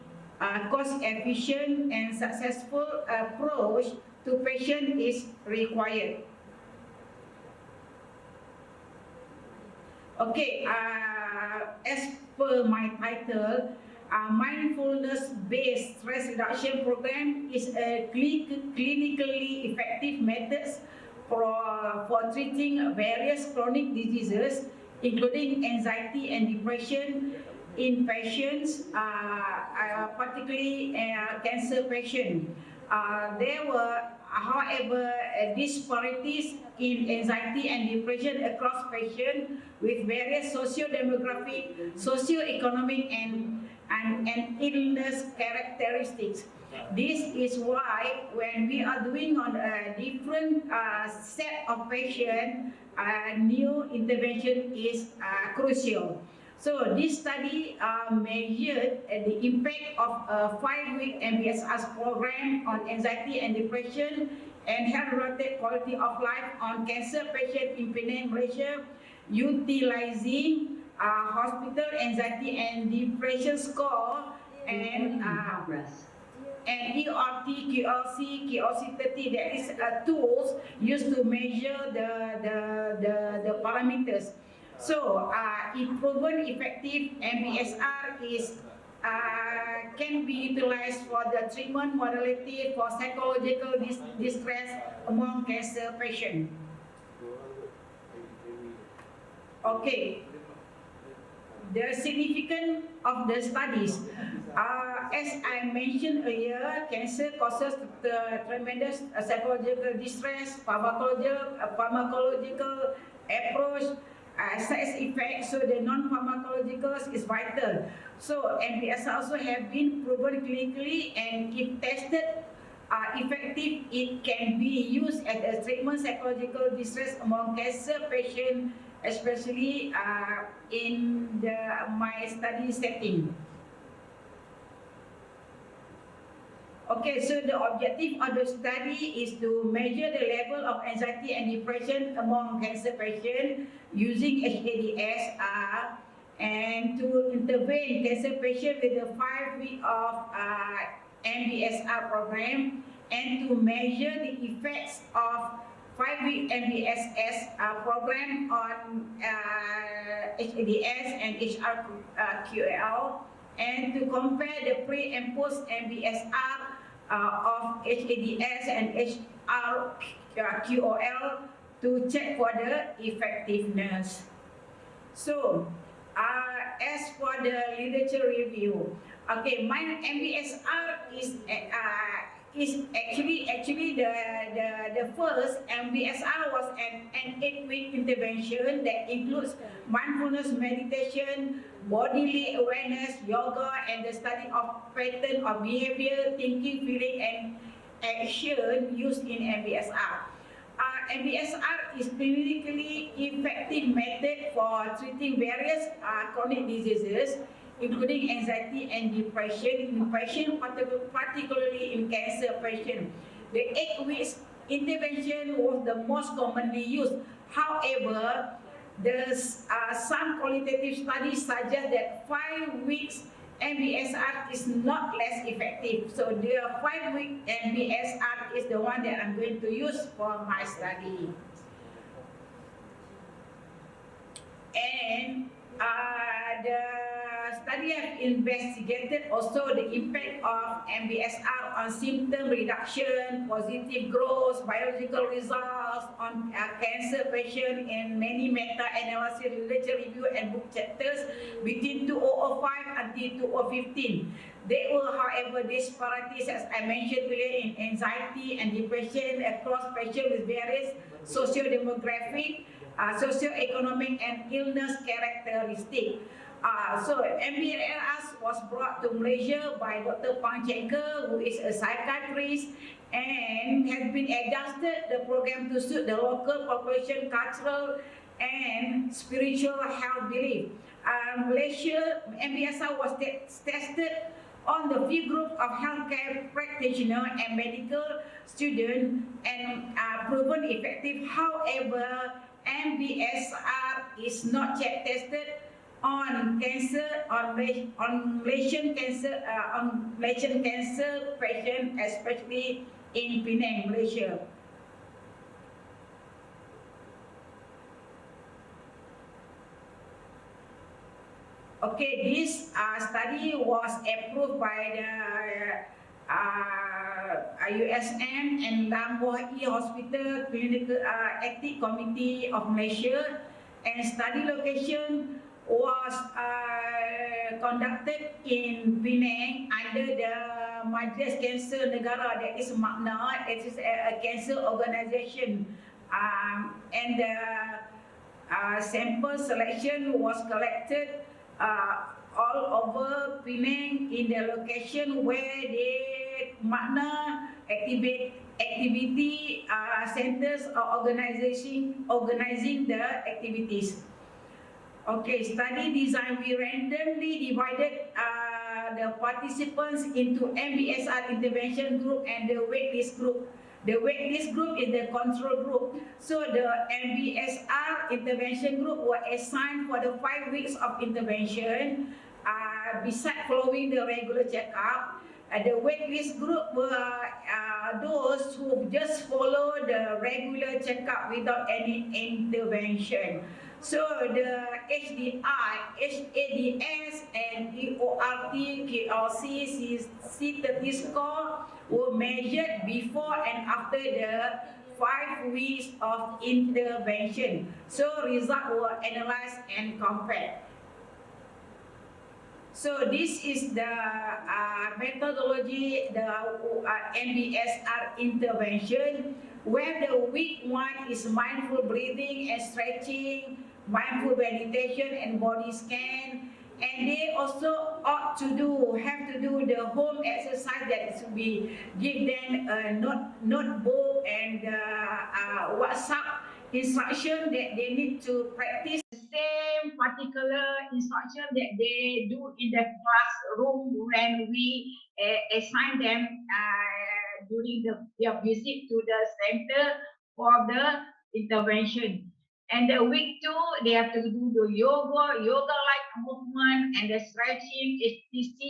cost-efficient and successful approach to patient is required. Okay, as per my title, Mindfulness-Based Stress Reduction Program is a clinically effective method for treating various chronic diseases, including anxiety and depression in patients, particularly cancer patients. There were, however, disparities in anxiety and depression across patients with various socio-demographic, socio-economic, and illness characteristics. This is why when we are doing on a different set of patients, new intervention is crucial. So this study measured the impact of a 5-week MBSR program on anxiety and depression and health-related quality of life on cancer patients in Penang, Malaysia, utilizing hospital anxiety and depression score and ERT, QLC, QLC30. That is tools used to measure the parameters. So, if proven effective, MBSR can be utilized for the treatment modality for psychological distress among cancer patients. Okay, the significance of the studies. As I mentioned earlier, cancer causes tremendous psychological distress, pharmacological approach, side effects, so the non-pharmacological is vital. So MBSR also have been proven clinically, and if tested effective, it can be used as a treatment psychological distress among cancer patients, especially in my study setting. Okay, so the objective of the study is to measure the level of anxiety and depression among cancer patients using HADS and to intervene cancer patients with a 5-week of MBSR program and to measure the effects of 5-week MBSS program on HADS and HRQoL and to compare the pre and post MBSR of HADS and HRQoL to check for the effectiveness. So, as for the literature review, okay, my MBSR is actually the first MBSR was an 8-week intervention that includes mindfulness meditation, bodily awareness, yoga, and the study of pattern of behavior, thinking, feeling, and action used in MBSR. MBSR is clinically effective method for treating various chronic diseases, including anxiety and depression in patients, particularly in cancer patients. The 8 weeks intervention was the most commonly used. However, some qualitative studies suggest that 5 weeks MBSR is not less effective. So the 5-week MBSR is the one that I'm going to use for my study. And the study have investigated also the impact of MBSR on symptom reduction, positive growth, biological results on cancer patient in many meta-analysis, literature review and book chapters between 2005 until 2015. There were, however, disparities, as I mentioned earlier, in anxiety and depression across patients with various socio-demographic, socio-economic and illness characteristics. So MBSR was brought to Malaysia by Dr. Pang Chenker, who is a psychiatrist, and has been adjusted the program to suit the local population, cultural and spiritual health belief. Malaysia, MBSR was tested on the few group of healthcare practitioners and medical students and proven effective. However, MBSR is not yet tested on cancer, on Malaysian cancer patient, especially in Penang, Malaysia. Okay, this study was approved by the USM and Langkawi Hospital Clinical Ethics Committee of Malaysia, and study location was conducted in Penang under the Majlis Kanser Negara, that is MAKNA. It is a cancer organization, and the sample selection was collected all over Penang in the location where the MAKNA activity centers are organizing the activities. Okay, study design. We randomly divided the participants into MBSR intervention group and the waitlist group. The waitlist group is the control group. So the MBSR intervention group were assigned for the 5 weeks of intervention, besides following the regular checkup. The waitlist group were those who just follow the regular checkup without any intervention. So the HDI, HADS, and EORT, KLC, C30 score were measured before and after the 5 weeks of intervention. So results were analyzed and compared. So this is the methodology, the MBSR intervention, where the week 1 is mindful breathing and stretching, mindful meditation and body scan, and they also have to do the home exercise that should be give them a notebook and WhatsApp instruction that they need to practice. The same particular instruction that they do in the classroom when we assign them during their visit to the center for the intervention. And the week 2, they have to do the yoga-like movement and the stretching, HTC,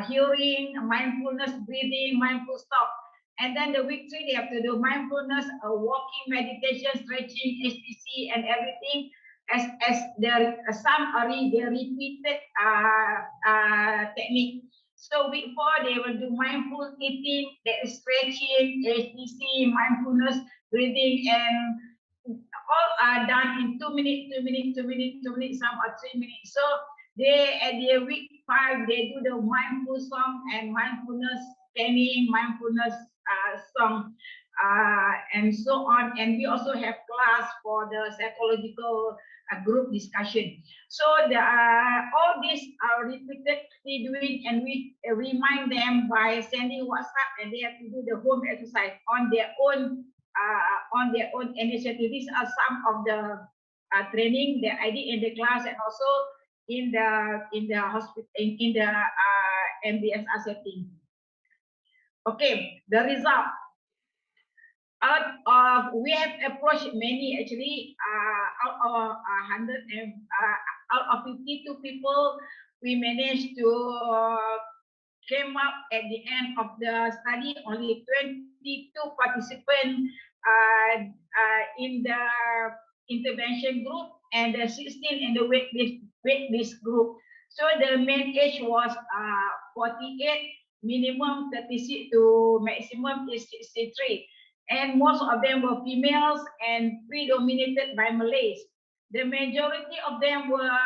hearing, mindfulness, breathing, mindful stop. And then the week 3, they have to do mindfulness, walking, meditation, stretching, HTC, and everything as the summary, the repeated technique. So week 4, they will do mindful eating, the stretching, HTC, mindfulness, breathing, and all are done in 2 minutes, 2 minutes, 2 minutes, 2 minutes, some are 3 minutes. So they at the week 5, they do the mindful song and mindfulness training, mindfulness song, and so on. And we also have class for the psychological group discussion. So the all these are repeatedly doing, and we remind them by sending WhatsApp, and they have to do the home exercise on their own initiative. These are some of the training that I did in the class and also in the hospital in the MBSR setting. Okay, the result. We have approached many actually. Out of 100 and out of 52 people, we managed to came up at the end of the study. Only 22 participants in the intervention group and 16 in the waitlist group. So the mean age was 48, minimum 36 to maximum is 63. And most of them were females and predominated by Malays. The majority of them were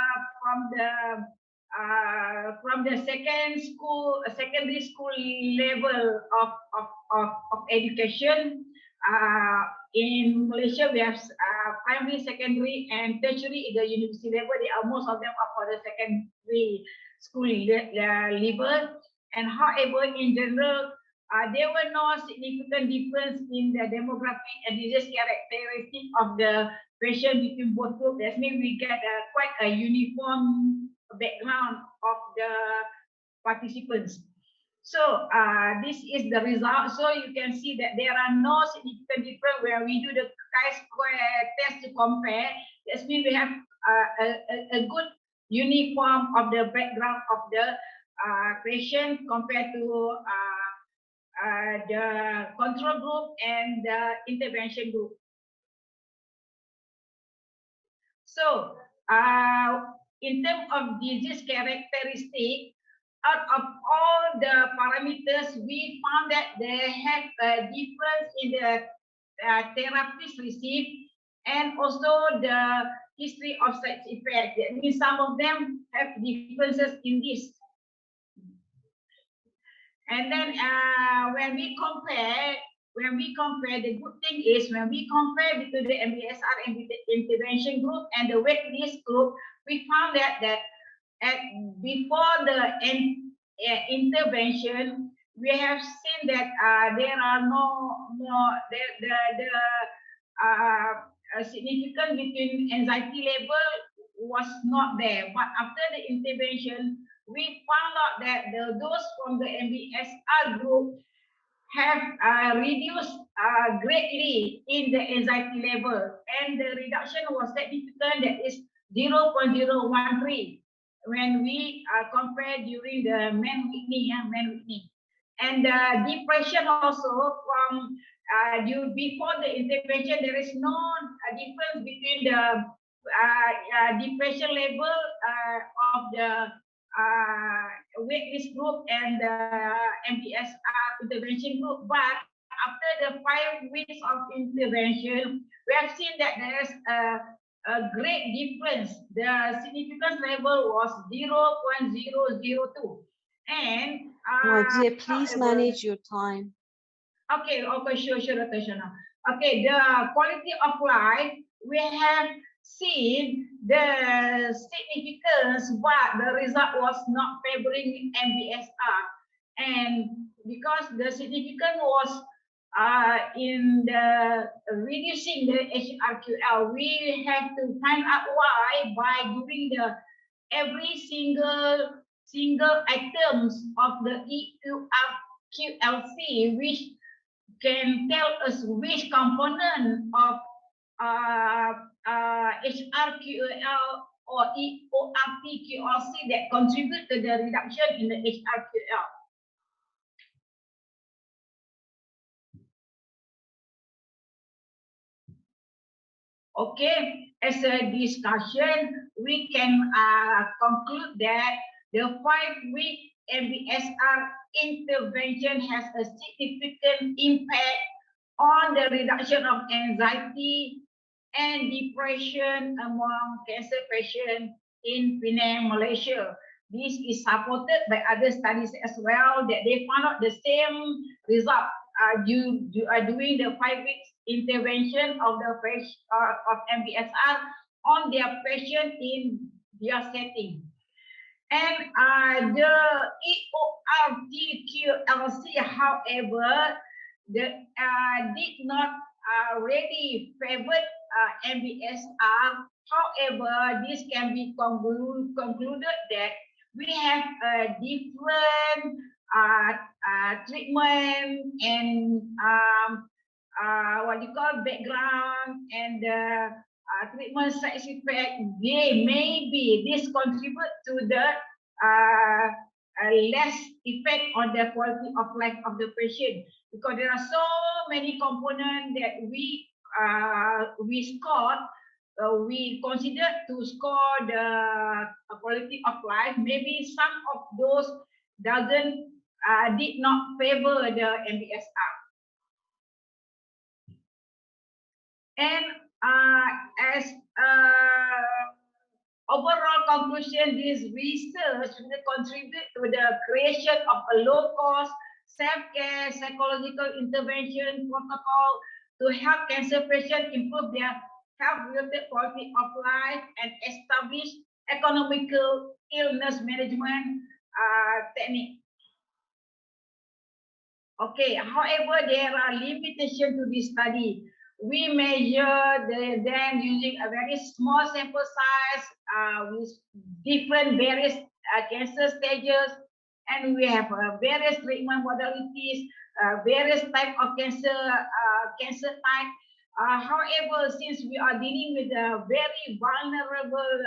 from the secondary school level of education. In Malaysia, we have primary, secondary, and tertiary at the university level. Most of them are for the secondary school level. And however, in general, there were no significant difference in the demographic and disease characteristic of the patient between both groups. That means we get quite a uniform background of the participants. So this is the result. So you can see that there are no significant difference where we do the chi-square test to compare. That means we have a good uniform of the background of the patient compared to the control group and the intervention group. So in terms of disease characteristic, out of all the parameters, we found that they have a difference in the therapies received and also the history of side effects. That means some of them have differences in this. And then when we compare, the good thing is when we compare between the MBSR and the intervention group and the wait list group, we found that before the intervention, we have seen that there are significance between anxiety level was not there. But after the intervention, we found out that those from the MBSR group have reduced greatly in the anxiety level, and the reduction was significant. That is 0.013 when we compare during the men Whitney. And depression also from before the intervention, there is no difference between the depression level of the waitlist group and the MBSR intervention group. But after the 5 weeks of intervention, we have seen that there is a great difference. The significance level was 0.002. And my dear, please manage your time. Okay, sure, Dr. Shona. Okay, the quality of life, we have seen the significance, but the result was not favoring MBSR. And because the significance was in the reducing the HRQL, we have to find out why by doing the every single items of the AQoL2021, which can tell us which component of HRQL or EORTQLC that contribute to the reduction in the HRQL. Okay, as a discussion, we can conclude that the 5-week MBSR intervention has a significant impact on the reduction of anxiety and depression among cancer patients in Penang, Malaysia. This is supported by other studies as well, that they found out the same result doing the 5 weeks intervention of the of MBSR on their patient in their setting. And the EORTQLC, however, did not really favor MBSR. However, this can be concluded that we have a different treatment and what you call background and treatment side effect. This contribute to the less effect on the quality of life of the patient, because there are so many components that we scored we consider to score the quality of life. Maybe some of those did not favor the MBSR. And as overall conclusion, this research will contribute to the creation of a low-cost self-care psychological intervention protocol to help cancer patients improve their health-related quality of life and establish economical illness management technique. Okay, however, there are limitations to this study. We measure them using a very small sample size with different various cancer stages, and we have various treatment modalities, various type of cancer type. However, since we are dealing with a very vulnerable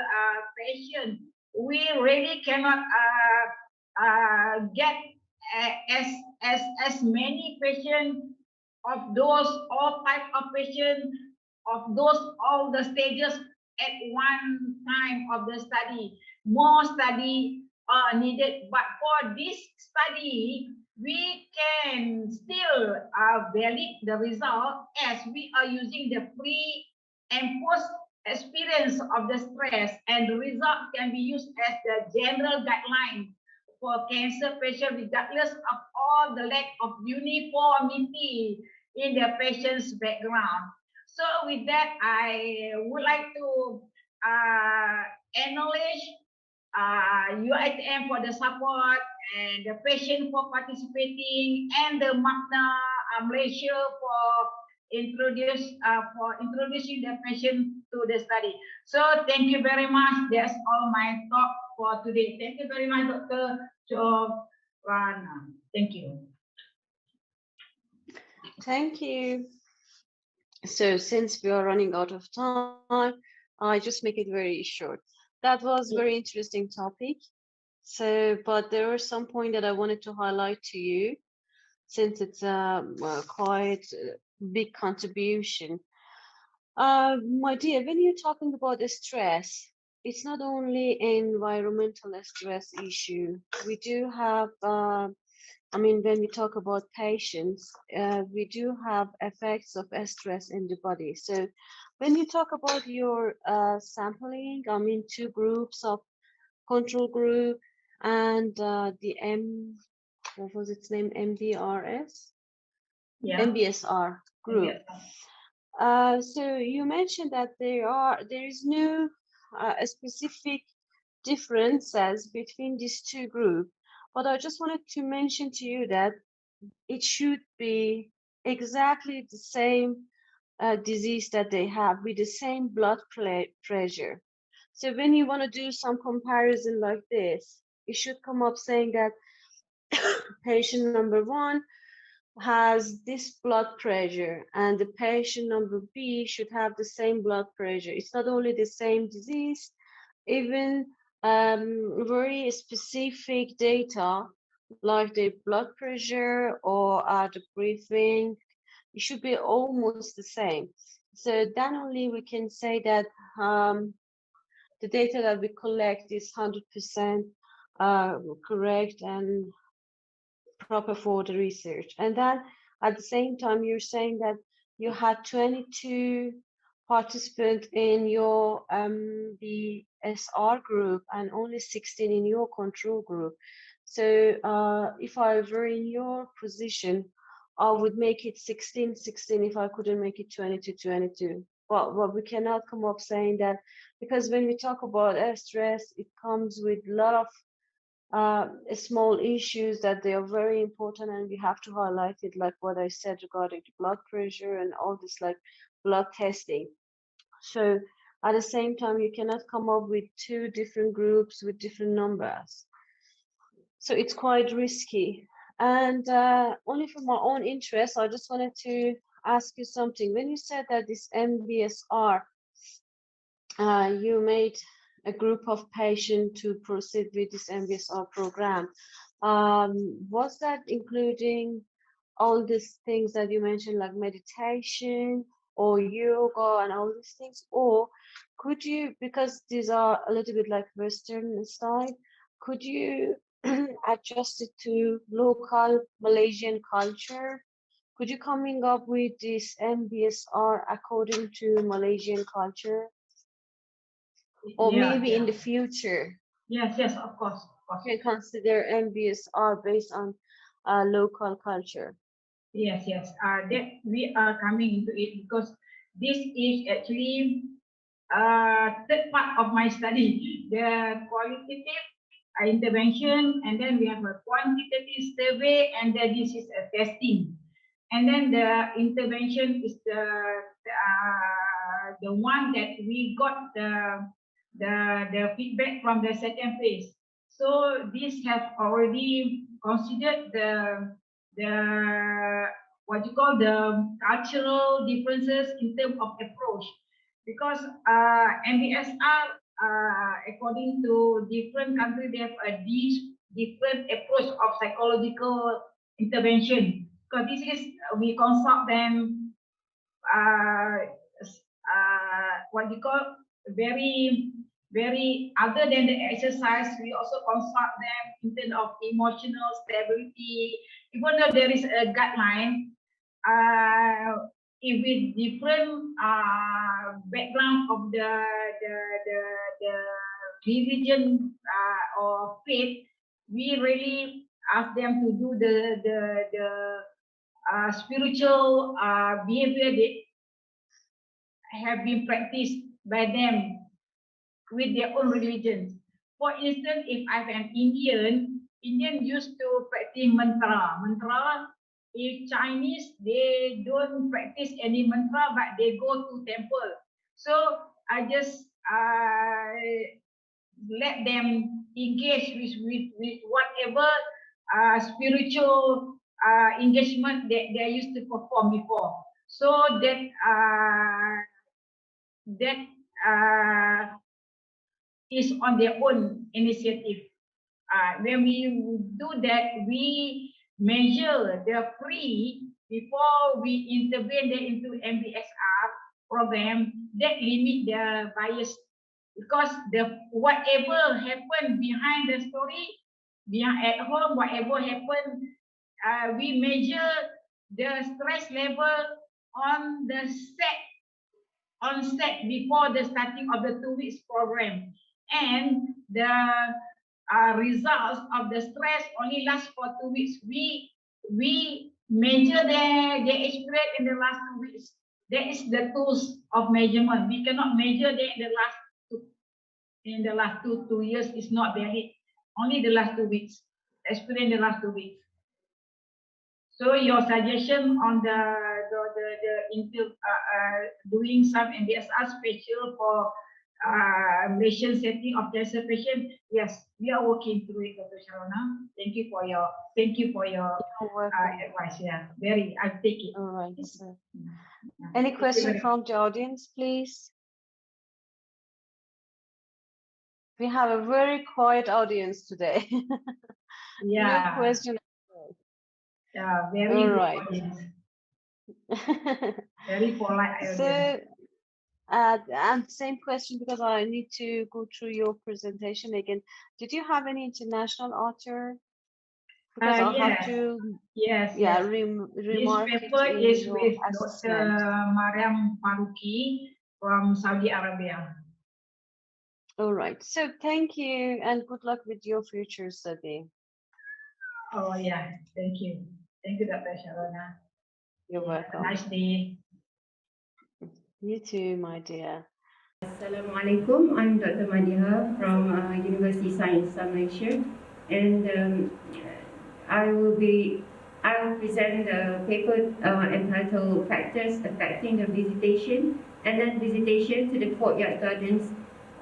patient, we really cannot get as many patients of those all type of patients of those all the stages at one time of the study. More study are needed, but for this study, we can still validate the result as we are using the pre and post experience of the stress, and the result can be used as the general guideline for cancer patients regardless of all the lack of uniformity in the patient's background. So with that, I would like to acknowledge UITM for the support and the patient for participating, and the Magna Malaysia for introducing the patient to the study. So thank you very much. That's all my talk for today. Thank you very much, Dr. Sharona. Thank you. Thank you. So since we are running out of time, I just make it very short. That was very interesting topic. So, but there are some points that I wanted to highlight to you, since it's a quite big contribution. My dear, when you're talking about the stress, it's not only environmental stress issue. We do have, I mean, when we talk about patients, we do have effects of stress in the body. So when you talk about your sampling, I mean, two groups of control group and the what was its name, MBRS? Yeah. MBSR group. So you mentioned that there is no specific differences between these two groups, but I just wanted to mention to you that it should be exactly the same disease that they have, with the same blood pressure. So when you want to do some comparison like this, it should come up saying that patient number 1 has this blood pressure, and the patient number B should have the same blood pressure. It's not only the same disease, even very specific data like the blood pressure or the breathing, it should be almost the same. So then only we can say that the data that we collect is 100% correct and proper for the research. And then at the same time, you're saying that you had 22 participants in your BSR group and only 16 in your control group. So if I were in your position, I would make it 16 if I couldn't make it 22. But we cannot come up saying that, because when we talk about stress, it comes with a lot of small issues that they are very important, and we have to highlight it, like what I said regarding the blood pressure and all this, like blood testing. So at the same time, you cannot come up with two different groups with different numbers. So it's quite risky. And only for my own interest, I just wanted to ask you something. When you said that this MBSR, you made a group of patients to proceed with this MBSR program, was that including all these things that you mentioned, like meditation or yoga and all these things, or could you, because these are a little bit like Western style, could you adjust it to local Malaysian culture? Could you coming up with this MBSR according to Malaysian culture? Or Yeah, maybe in yeah. the future, Yes, yes, of course, of course. you can consider MBSR based on local culture. Yes, yes. That we are coming into it because this is actually third part of my study, the qualitative intervention, and then we have a quantitative survey, and then this is a testing, and then the intervention is the one that we got the feedback from the second phase. So this have already considered the what you call the cultural differences in terms of approach, because MBSR according to different countries they have a different approach of psychological intervention. Because this is we consult them what you call very other than the exercise, we also consult them in terms of emotional stability. Even though there is a guideline, if with different background of the religion or faith, we really ask them to do the spiritual behavior that have been practiced by them with their own religions. For instance, if I'm an Indian used to practice mantra. If Chinese, they don't practice any mantra, but they go to temple. So I just let them engage with whatever spiritual engagement that they used to perform before. So that is on their own initiative. When we do that, we measure the free before we intervene into MBSR program that limit the bias, because the whatever happened behind the story, behind at home, whatever happened, we measure the stress level on the set before the starting of the 2 weeks program, and the results of the stress only last for 2 weeks. We measure their experience in the last 2 weeks. That is the tools of measurement. We cannot measure that in the last two years is not valid. Only the last 2 weeks. Experience in the last 2 weeks. So your suggestion on doing some MBSR special for Malaysian setting of cancer patient, yes, we are working through it, Dr. Sharona. Thank you for your advice. Yeah, I'll take it. All right. Any question from the audience, please? We have a very quiet audience today. Yeah. No question. Yeah, very all right. Very polite. So, and same question, because I need to go through your presentation again. Did you have any international author? Because I have to. Yes. Remark this paper is with assessment. Dr. Mariam Faruqi from Saudi Arabia. All right. So thank you and good luck with your future study. Oh yeah, thank you. Thank you, Dr. Sharona. You're welcome. Nice day. You too, my dear. Assalamualaikum. I'm Dr. Madiha from University Science Malaysia, and I will present the paper entitled Factors Affecting the Visitation and then Visitation to the Courtyard Gardens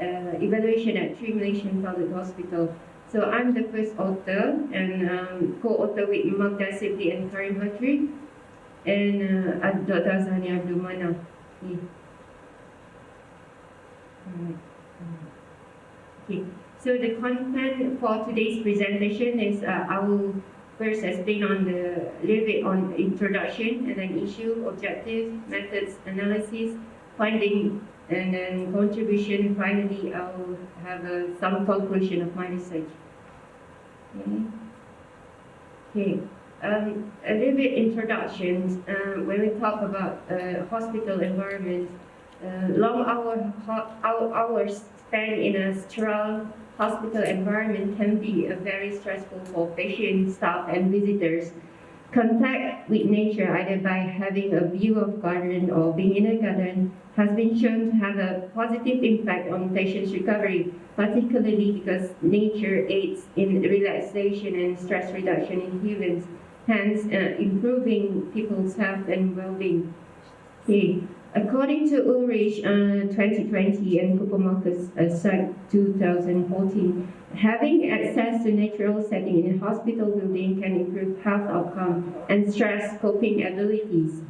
Evaluation at 3 Malaysian Public Hospital. So I'm the first author and co-author with Magda Sibli and Karim Hatri and Dr. Azhani Abdul Manaf. Okay, so the content for today's presentation is I will first explain on a little bit on introduction and then issue, objectives, methods, analysis, finding, and then contribution. Finally, I'll have some conclusion of my research. Okay. A little bit introduction. When we talk about hospital environment, long hours spent in a sterile hospital environment can be very stressful for patients, staff, and visitors. Contact with nature, either by having a view of garden or being in a garden, has been shown to have a positive impact on patients' recovery, particularly because nature aids in relaxation and stress reduction in humans, hence improving people's health and well-being. Okay. According to Ulrich 2020 and Kupomakis 2014, having access to natural setting in a hospital building can improve health outcome and stress coping abilities.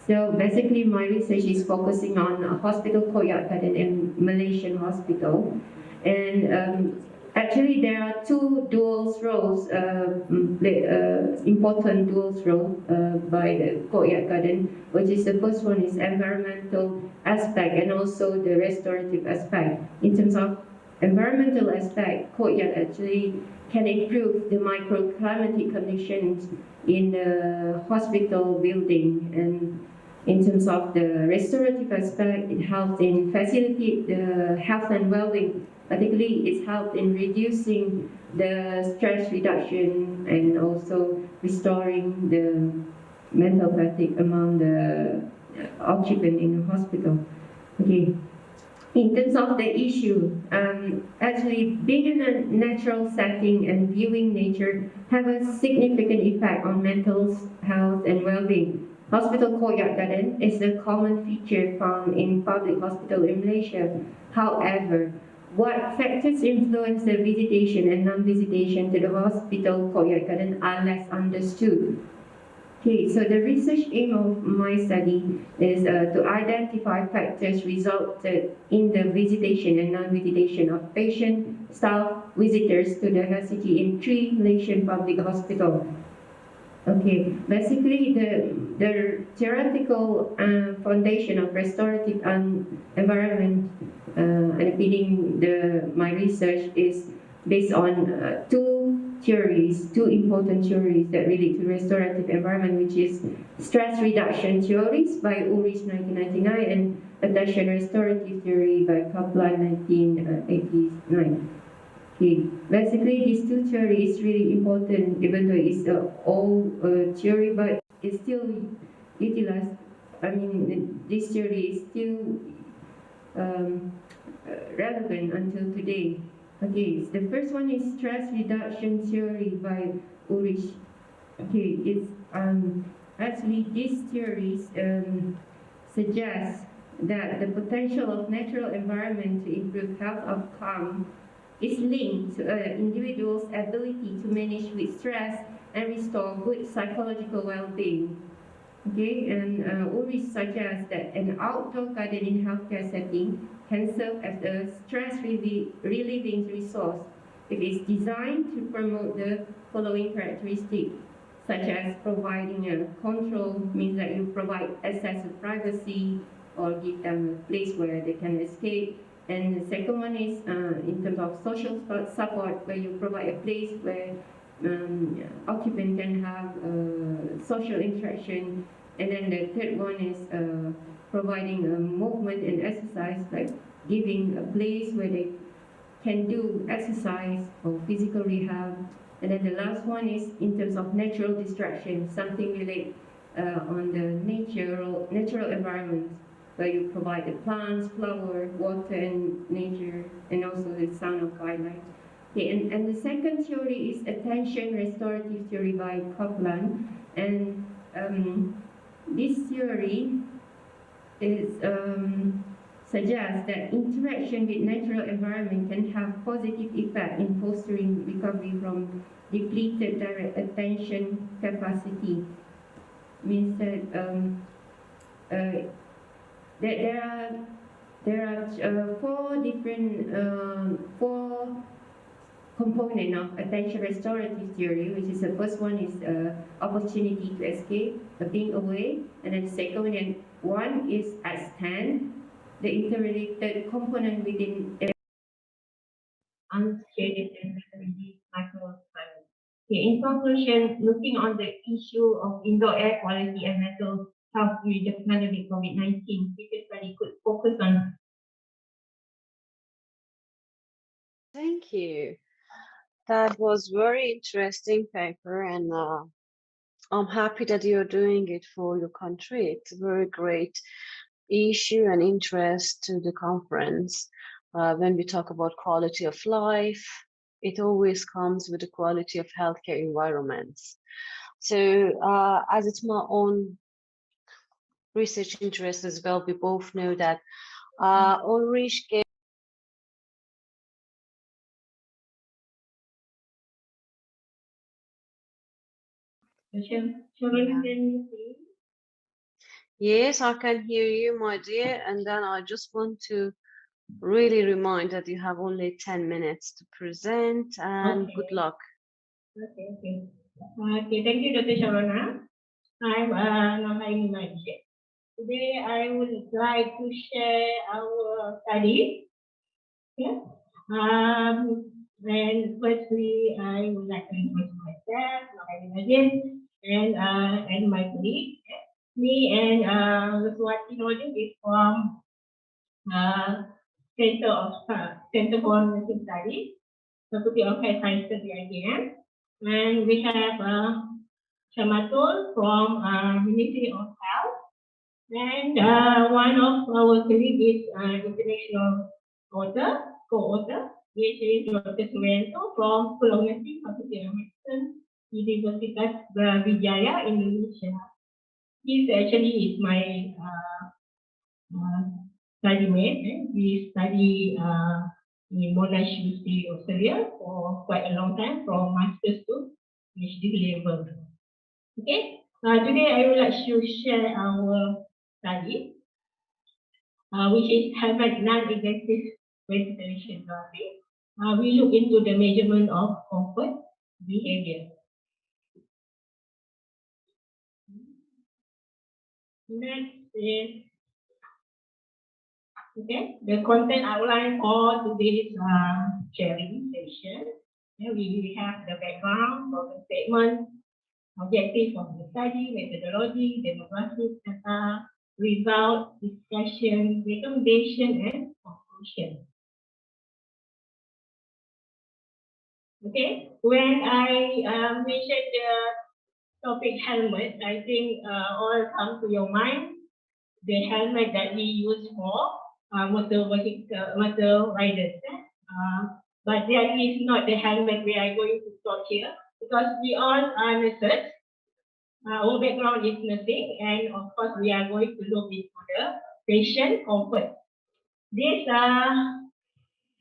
So basically, my research is focusing on a hospital courtyard garden in Malaysian hospital, and actually there are two dual roles, important dual roles by the courtyard garden, which is the first one is environmental aspect and also the restorative aspect. In terms of environmental aspect, courtyard actually can improve the microclimatic conditions in the hospital building, and in terms of the restorative aspect, it helps in facilitate the health and well-being. Particularly, it's helped in reducing the stress reduction and also restoring the mental fatigue among the occupant in the hospital. Okay. In terms of the issue, actually being in a natural setting and viewing nature have a significant effect on mental health and well-being. Hospital courtyard garden is a common feature found in public hospital in Malaysia. However, what factors influence the visitation and non-visitation to the hospital courtyard garden are less understood. Okay, so the research aim of my study is to identify factors resulted in the visitation and non-visitation of patient, staff, visitors to the city in 3 Malaysian public hospitals. Okay, basically the theoretical foundation of restorative environment underpinning my research is based on two important theories that relate to restorative environment, which is stress reduction theories by Ulrich 1999 and attention restorative theory by Kaplan 1989. Okay. Basically, these two theories is really important, even though it's an old theory, but it's still utilized. I mean, this theory is still relevant until today. Okay, so the first one is stress reduction theory by Ulrich. Okay, it's actually these theories suggest that the potential of natural environment to improve health outcome is linked to an individual's ability to manage with stress and restore good psychological well-being. Okay, and Ulrich suggests that an outdoor garden in healthcare setting can serve as a stress-relieving resource if it's designed to promote the following characteristics, such as providing a control, means that you provide access to privacy or give them a place where they can escape. And the second one is in terms of social support, where you provide a place where occupant can have social interaction. And then the third one is providing a movement and exercise, like giving a place where they can do exercise or physical rehab. And then the last one is in terms of natural distraction, something related on the natural environment, where you provide the plants, flower, water, and nature, and also the sound of wildlife. Okay, and the second theory is attention restorative theory by Kaplan, and this theory is suggests that interaction with natural environment can have positive effect in fostering recovery from depleted direct attention capacity. Means that there are four components of attention restorative theory, which is the first one is opportunity to escape, being away, and then the second one is extend, the interrelated component within the unshaded and microclimate. Okay, in conclusion, looking on the issue of indoor air quality and mental health during the pandemic COVID-19, this study could focus on. Thank you. That was very interesting paper, and I'm happy that you're doing it for your country. It's a very great issue and interest to the conference. When we talk about quality of life, it always comes with the quality of healthcare environments. So as it's my own research interest as well, we both know that Ulrich gave Yes, I can hear you, my dear. And then I just want to really remind that you have only 10 minutes to present, and Okay. good luck. Okay. Okay, thank you, Dr. Sharona. I'm Namaini Majid. Today, I would like to share our study. Yeah. And firstly, I would like to introduce myself, Namaini Majid, and my colleague. Me and Luswati Nordin is from Center for Nursing Studies, Faculty of Health Sciences, IGM. And we have Shamatul from Ministry of Health. And one of our colleagues is international co-author, which is Dr. Suwento from School of Nursing, Faculty of Medicine, Universitas Brawijaya, Indonesia. He actually is my study mate. We study in Monash University, Australia for quite a long time, from master's to PhD level. Okay, today I would like to share our study, which is HAMMET non-invasive ventilation therapy. We look into the measurement of comfort behavior. Next is the content outline for today's sharing session. Then we have the background, problem statement, objectives of the study, methodology, demographics, data, result, discussion, recommendation, and conclusion. Okay, when I mentioned the topic helmet, I think all come to your mind the helmet that we use for motor riders. But that is not the helmet we are going to talk here, because we all are nurses. Our background is nursing, and of course we are going to look into the patient comfort. This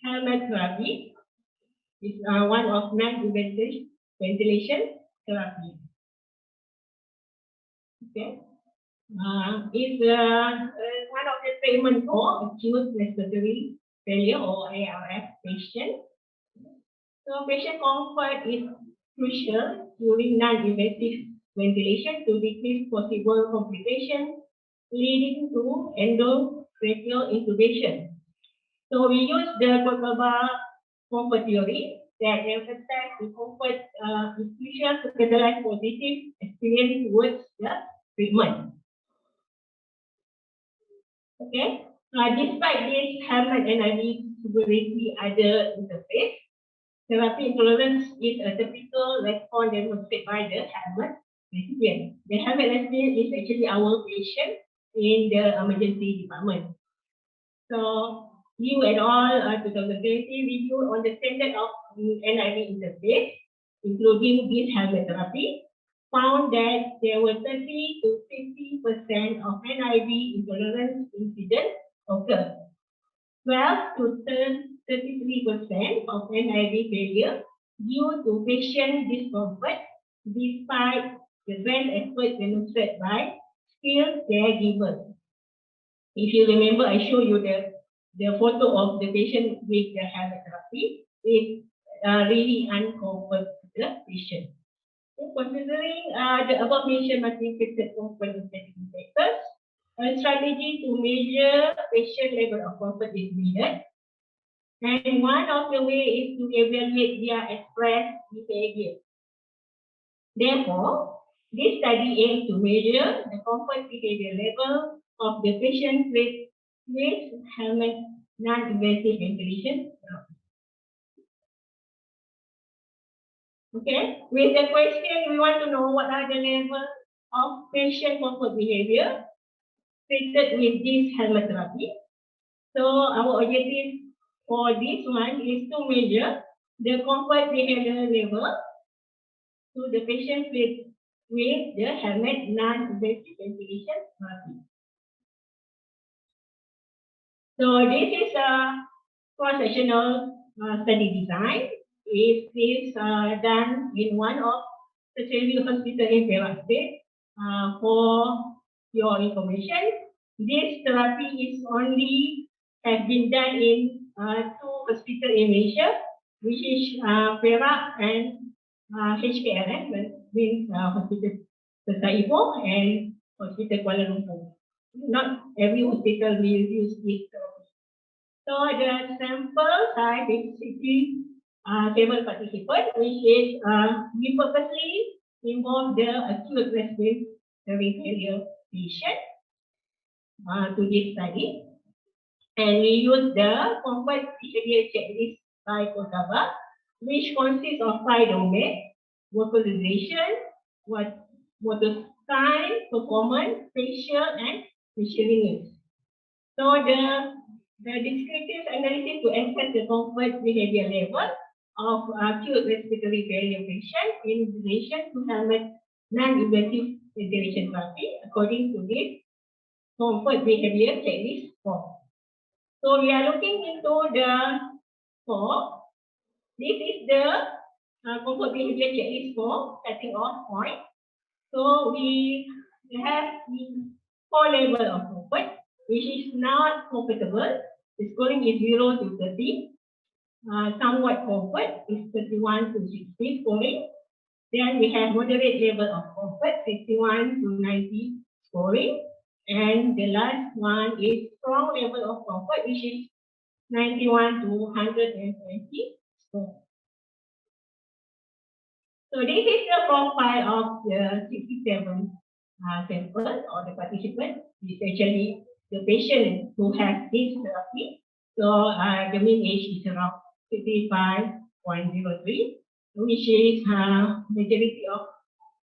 helmet therapy is one of non-invasive ventilation therapy. Okay. Is one of the treatment for acute respiratory failure or ARF patient. So patient comfort is crucial during non-invasive ventilation to decrease possible complications leading to endotracheal intubation. So we use the Kokaba comfort theory that emphasizes the comfort is crucial to catalyze positive experience towards the treatment. Okay. Despite this helmet and invisibility other interface, therapy intolerance is a typical response demonstrated by the helmet recipient. The helmet recipient is actually our patient in the emergency department. So, you and all 2020 review on the standard of NIV interface, including this helmet therapy, found that there were 30 to 50% of NIV intolerance incidents occur. 12 to 33% of NIV failure due to patient discomfort, despite the grand effort demonstrated by skilled caregivers. If you remember, I showed you the photo of the patient with the helmet therapy. It's really uncomfortable to the patient. Considering the above mentioned multifaceted component factors, a strategy to measure patient level of comfort is needed. And one of the ways is to evaluate their expressed behavior. Therefore, this study aims to measure the comfort behavior level of the patient with helmet non-invasive ventilation. Okay, with the question, we want to know what are the levels of patient comfort behavior treated with this helmet therapy. So our objective for this one is to measure the comfort behavior level to the patient with the helmet non-invasive ventilation therapy. So this is a cross-sectional study design. It is done in one of the tertiary hospital in Perak State. For your information, this therapy is only has been done in 2 hospitals in Malaysia, which is Perak and HKLS, means Hospital Saipo and Hospital Kuala Lumpur. Not every hospital will use this therapy. So the sample size is 67 participants, which is we purposely involve the acute respiratory failure patient to this study. And we use the comfort behavior checklist by Kotaba, which consists of 5 domains: vocalization, motor sign, performance, facial, and visual. So the descriptive analysis to assess the comfort behavior level of acute respiratory failure patient in relation to helmet non-invasive ventilation therapy according to this comfort behavior checklist form. So we are looking into the form. This is the comfort behavior checklist form, starting off point. So we have 4 levels of comfort, which is not comfortable. The scoring is 0 to 30. Somewhat comfort is 31 to 60 scoring. Then we have moderate level of comfort, 61 to 90 scoring. And the last one is strong level of comfort, which is 91 to 120 scoring. So this is the profile of the 67 samples or the participants. Essentially, the patient who has this therapy. So the mean age is around 55.03, which is majority of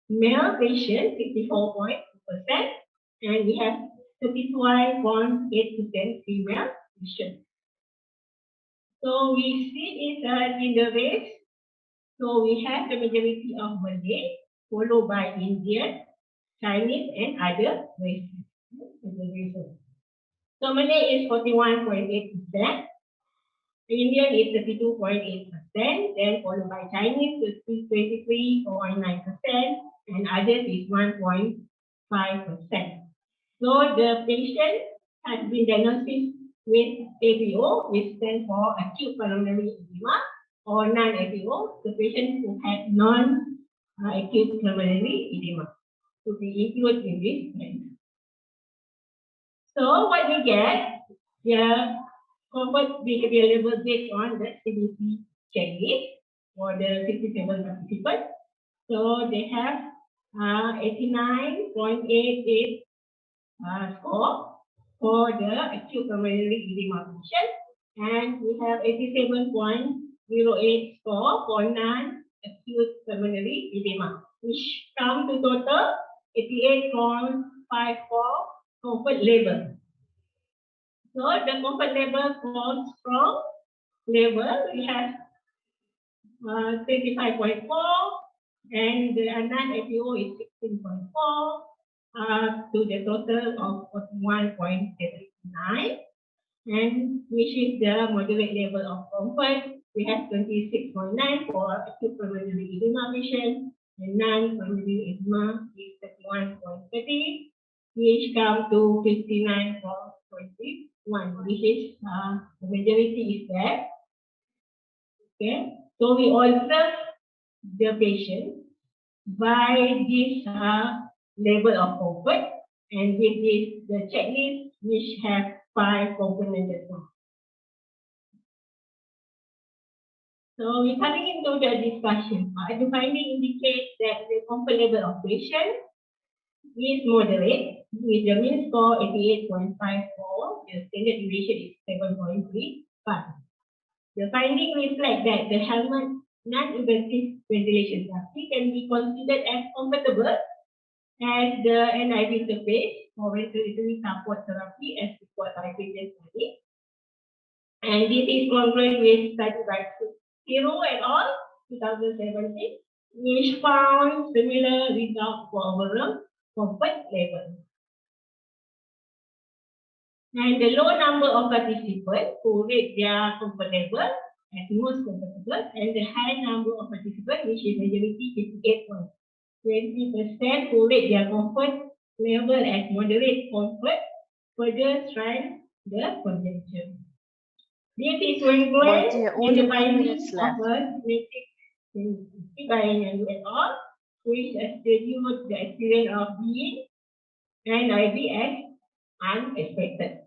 male patients, 64.2%, and we have 35.8% female patients. So we see it in the race. So we have the majority of Malay, followed by Indian, Chinese, and other races. So Malay is 41.8%, Indian is 32.8%, then followed by Chinese is 23.9%, and others is 1.5%. So the patient has been diagnosed with AQoL, which stands for acute pulmonary edema, or non-AQoL, the patient who had non-acute pulmonary edema to be included in this plan. So what we get, the comfort behavior level based on the CBC checklist for the 67 participants. So they have 89.88 score for the acute pulmonary edema patient, and we have 87.08 score for non-acute pulmonary edema, which comes to total 88.54 comfort level. So the comfort level for strong level, we have 25.4, and the non-AQoL is 16.4, to the total of 41.79, and which is the moderate level of comfort. We have 26.9 for acute pulmonary edema patient, and non-pulmonary edema is 31.30, which comes to 59.21, which is the majority is there. Okay, so we observe the patient by this level of comfort. And this is the checklist which have 5 components as well. So we're coming into the discussion part. The finding indicates that the comfort level of patient is moderate, with the mean score 88.54, the standard deviation is 7.35. The finding reflects that the helmet non-invasive ventilation therapy can be considered as comfortable as the NIV interface for respiratory support therapy as reported by previous study. And this is congruent with study by Hiro et al. 2017, which found similar results for overall comfort level. And the low number of participants who rate their comfort level as most comfortable, and the high number of participants, which is majority 58.20%, who rate their comfort level as moderate comfort, further strengthen the conjunction. This is when But there are in only the 1 findings minute left. of a genetic by Yang et al., which attribute the experience of being and as unexpected.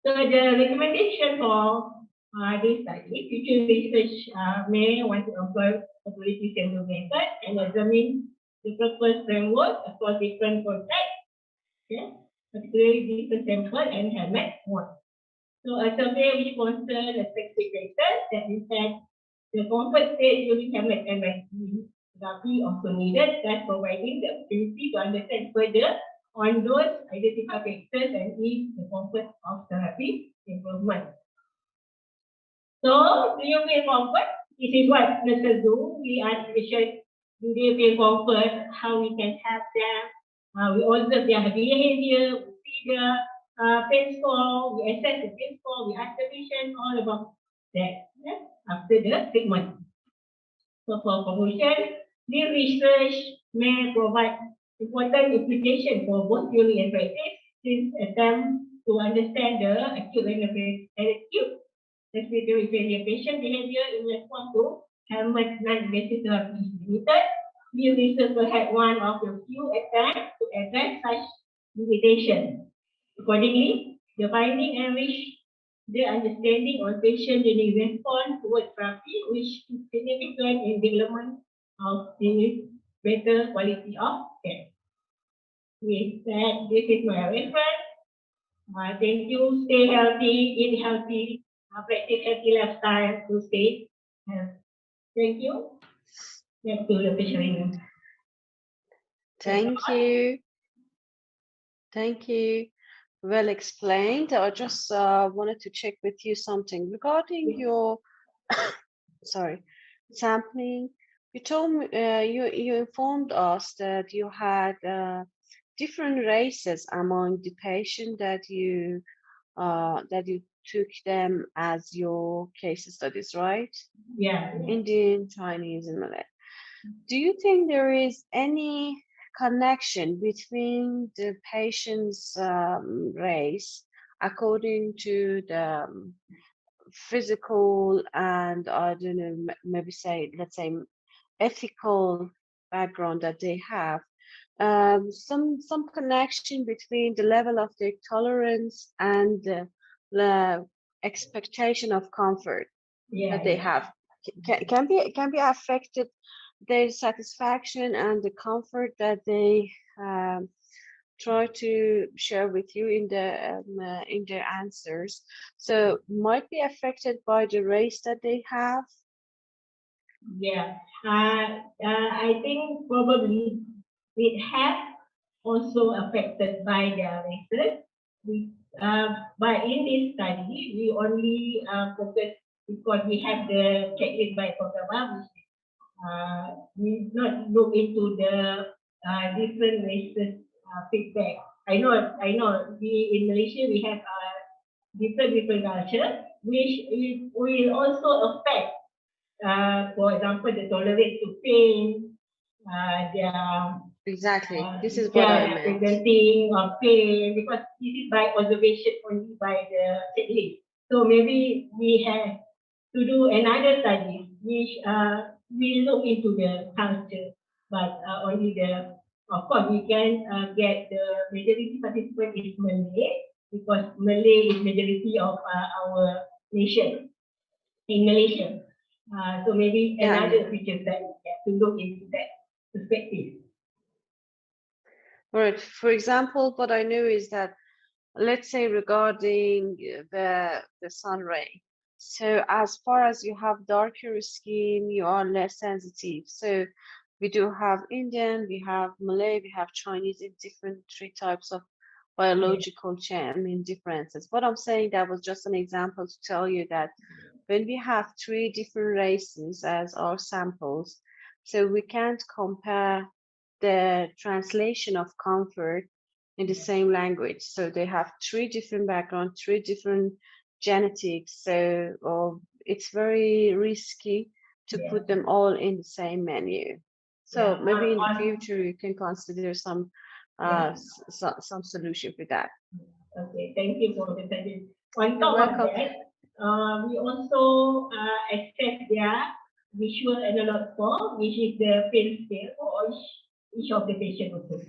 So the recommendation for this study, future research may want to employ ability sample method and examine the purpose framework across different contexts, okay, particularly different sample and helmet mode. So a survey which concerns the specific factors that impact the comfort state during helmet and vaccine therapy also needed, thus providing the opportunity to understand further on those identified factors and ease the comfort of therapy improvement. So, do you feel comfort? This is what nurses do. We ask patients, do they feel comfort? How we can help them? We observe their behavior, we see the pain score, we assess the pain score, we ask the patient all about that, yeah, after the treatment. So for conclusion, this research may provide important implications for both theory and practice. This attempt to understand the acute respiratory failure patient behavior in response to helmet non-invasive therapy is limited. This research will have one of the few attempts to address such limitations. Accordingly, the finding enrich the understanding on patient unique response towards therapy, which is significant in development of the better quality of care. With that, this is my reference. Thank you. Stay healthy, eat healthy, practice healthy lifestyle to stay healthy. Thank you. Back to the patient. Thank you. Thank you. Well explained. I just wanted to check with you something regarding your sampling. You told me you informed us that you had different races among the patient that you took them as your case studies, right? Yeah. Indian, Chinese, and Malay. Do you think there is any connection between the patient's race according to the physical and I don't know, maybe let's say ethical background that they have? Some connection between the level of their tolerance and the expectation of comfort that they have can be affected, their satisfaction and the comfort that they try to share with you in their answers. So might be affected by the race that they have. Yeah, I think probably it has also affected by their races. But in this study, we only focus because we have the checklist by program, we not look into the different races feedback. I know. We in Malaysia we have different culture, which will also affect. For example, the tolerance to pain, Exactly. This is what I meant. Presenting of pain, because this is by observation only by the checklist. So maybe we have to do another study which we look into the culture, but only the Of course, we can get the majority participant is Malay, because Malay is majority of our nation in Malaysia. So maybe another feature that we have to look into that perspective. Right. For example, what I know is that, let's say regarding the sun ray. So as far as you have darker skin, you are less sensitive. So we do have Indian, we have Malay, we have Chinese in different 3 types of biological differences. What I'm saying, that was just an example to tell you that when we have 3 different races as our samples, so we can't compare the translation of comfort in the same language. So they have 3 different backgrounds, 3 different genetics. So it's very risky to put them all in the same menu. So maybe in the future you can consider some solution for that. Okay, thank you for the suggestion. On top of that, we also accept their visual analog score, which is the pain scale for each of the patient also.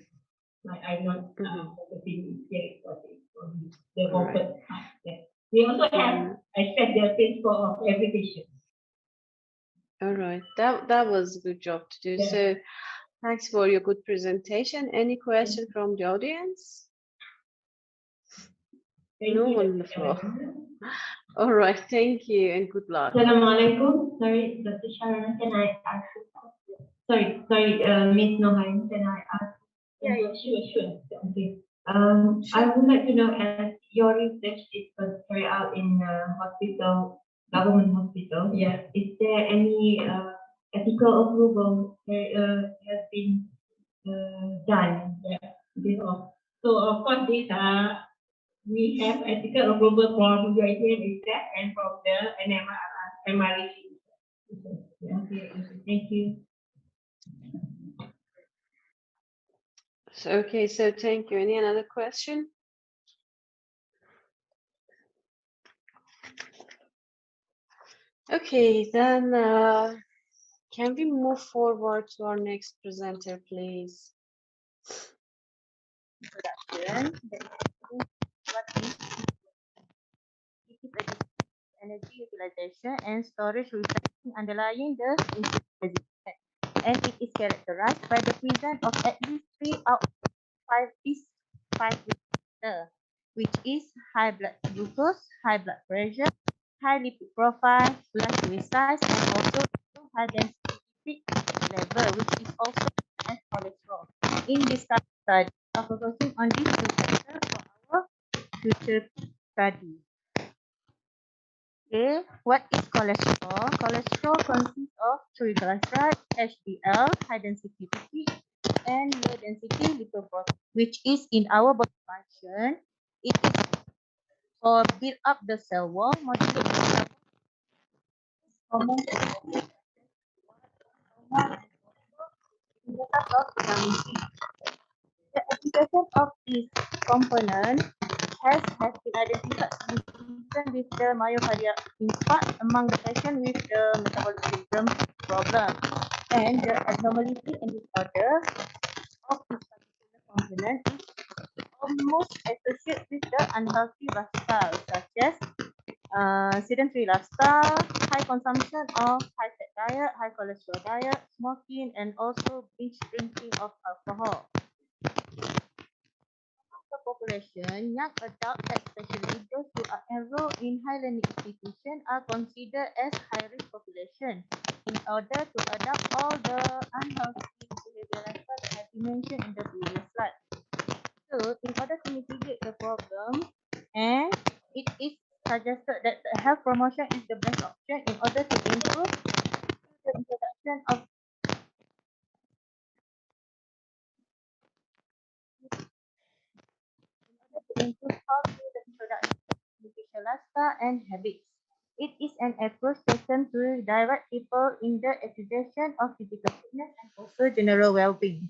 Like I'm not focusing here for the comfort. We also have accept the pain score of every patient. All right, that was a good job to do. Yeah. So thanks for your good presentation. Any question from the audience? No one on the floor. All right, thank you and good luck. Assalamualaikum. Sorry, Dr. Sharona, can I ask? Sorry, Ms. Nohaim, can I ask? Yeah, sure. Okay. I would like to know, as your research is carried out in government hospital. Yeah. Is there any ethical approval has been done? Yeah. So of course, we have ethical approval from UITM itself and from the AMER. Okay, thank you. So thank you. Any another question? Okay, then can we move forward to our next presenter, please? Introduction. What is energy utilization and storage reflecting underlying the resistance, and it is characterized by the presence of at least 3 out of 5 factors, which is high blood glucose, high blood pressure, high lipid profile, blood waist size, and also high density lipid level, which is also as cholesterol. In this study, we are focusing on these 2 factors for our future study. Okay, what is cholesterol? Cholesterol consists of triglyceride, HDL, high density lipid, and low density lipoprotein, which is in our body function. It is for build up the cell wall, modulate the cell wall, The application of this component has been identified with the myocardial infarct among the patients with the metabolic syndrome problem, and the abnormality and disorder of this particular component is almost associated with the unhealthy lifestyle, such as sedentary lifestyle, high consumption of high-fat diet, high cholesterol diet, smoking, and also binge drinking of alcohol. The population, young adults, especially those who are enrolled in high learning institutions, are considered as high-risk population in order to adopt all the unhealthy behavior lifestyle that have been mentioned in the previous slide. So, in order to mitigate the problem, and it is suggested that health promotion is the best option in order to improve the introduction of beneficial lifestyle and habits. It is an approach taken to direct people in the acquisition of physical fitness and also general well-being.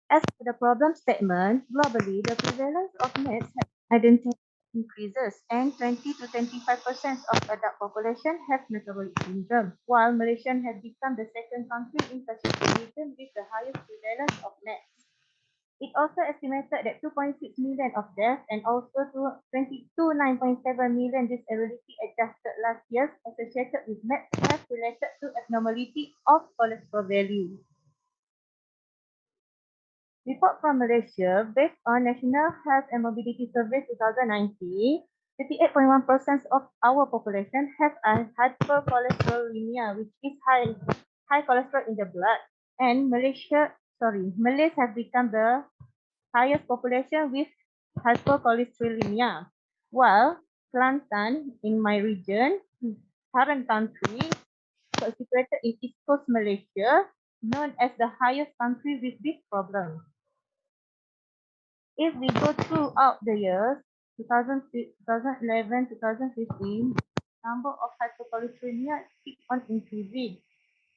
As for the problem statement, globally, the prevalence of NETs has identified increases, and 20 to 25% of adult population have metabolic syndrome, while Malaysia has become the second country in Pacific region with the highest prevalence of NETs. It also estimated that 2.6 million of deaths and also 29.7 million disability adjusted last year associated with NETs have related to abnormality of cholesterol value. Report from Malaysia, based on National Health and Mobility Survey 2019, 38.1% of our population have a hypercholesterolemia, which is high cholesterol in the blood. And Malays have become the highest population with hypercholesterolemia. While Kelantan, in my region, current country, situated in East Coast Malaysia, known as the highest country with this problem. If we go throughout the years, 2011, 2015, number of hypercholesterolemia keeps on increasing.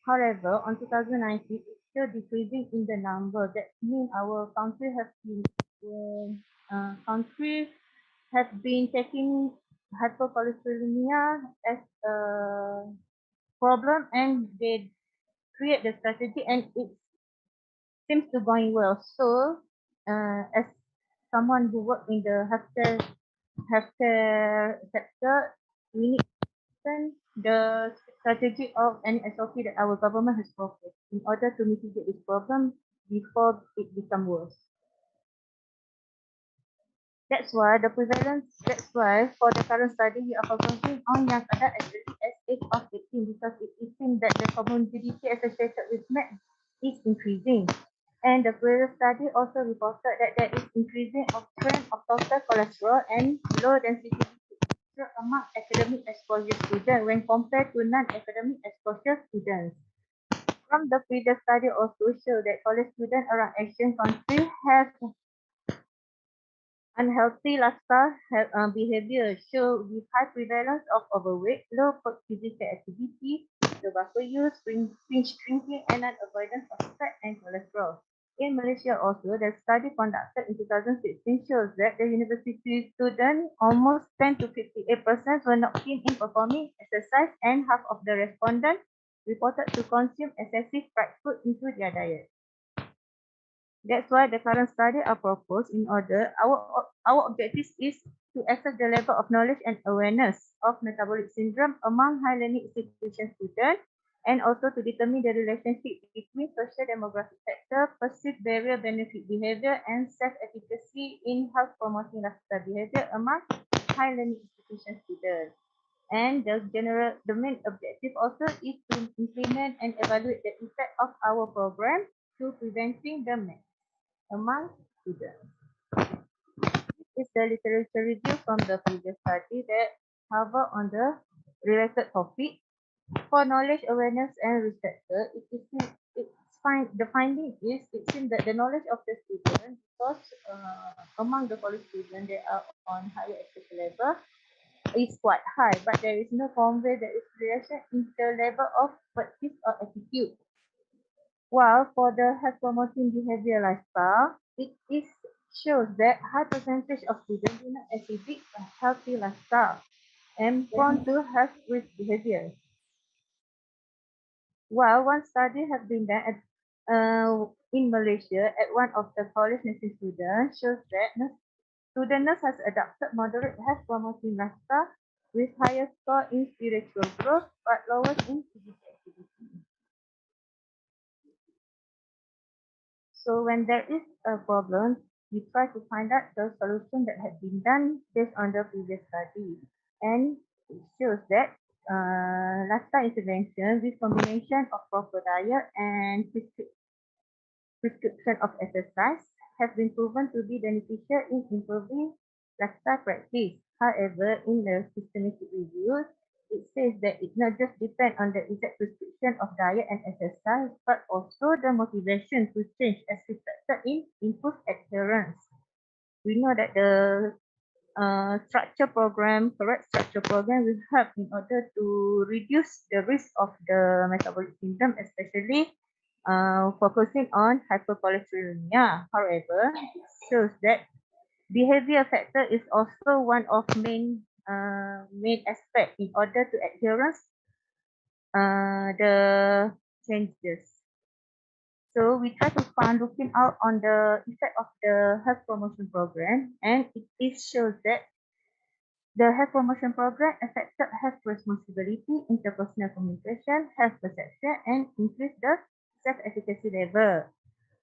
However, on 2019, it's still decreasing in the number. That means our country has been taking hypercholesterolemia as a problem, and they create the strategy, and it seems to going well. So, as someone who work in the healthcare sector, we need to understand the strategy of any SOP that our government has proposed in order to mitigate this problem before it becomes worse. That's why for the current study, we are focusing on young adult as early as age of 18 because it is seen that the comorbidity associated with NET is increasing. And the previous study also reported that there is increasing of trend of total cholesterol and low density cholesterol among academic exposure students when compared to non-academic exposure students. From the previous study also show that college students around Asian countries have unhealthy lifestyle behavior, show with high prevalence of overweight, low physical activity, tobacco use, binge drinking, and non-avoidance of fat and cholesterol. In Malaysia also, the study conducted in 2016 shows that the university students, almost 10 to 58% were not keen in performing exercise, and half of the respondents reported to consume excessive fried food into their diet. That's why the current study are proposed in order. Our objective is to assess the level of knowledge and awareness of metabolic syndrome among high learning institution students, and also to determine the relationship between social demographic factor, perceived barrier benefit behavior, and self-efficacy in health promoting lifestyle behavior among high learning institution students. And the main objective also is to implement and evaluate the effect of our program to preventing the MET among students. This is the literature review from the previous study that cover on the related topic. For knowledge, awareness, and researcher, the finding is it seems that the knowledge of the student, because among the college students they are on higher education level, is quite high, but there is no convey that is relation in the level of practice or attitude. While for the health promoting behavior lifestyle, it shows that high percentage of students do not exhibit a healthy lifestyle and prone to health risk behavior. While one study has been done in Malaysia at one of the college nursing students shows that student nurse has adopted moderate health promoting lifestyle with higher score in spiritual growth but lower in physical activity. So when there is a problem, we try to find out the solution that had been done based on the previous study. And it shows that lifestyle intervention with combination of proper diet and prescription of exercise have been proven to be beneficial in improving lifestyle practice. However, in the systematic reviews, it says that it not just depends on the exact prescription of diet and exercise, but also the motivation to change as reflected in improved adherence. We know that the correct structure program will help in order to reduce the risk of the metabolic syndrome, especially focusing on hypercholesterolemia. However, it shows that Behavior factor is also one of main aspect in order to adherence the changes. So we try to find looking out on the effect of the health promotion program, and it is shows that the health promotion program affected health responsibility, interpersonal communication, health perception, and increase the self-efficacy level.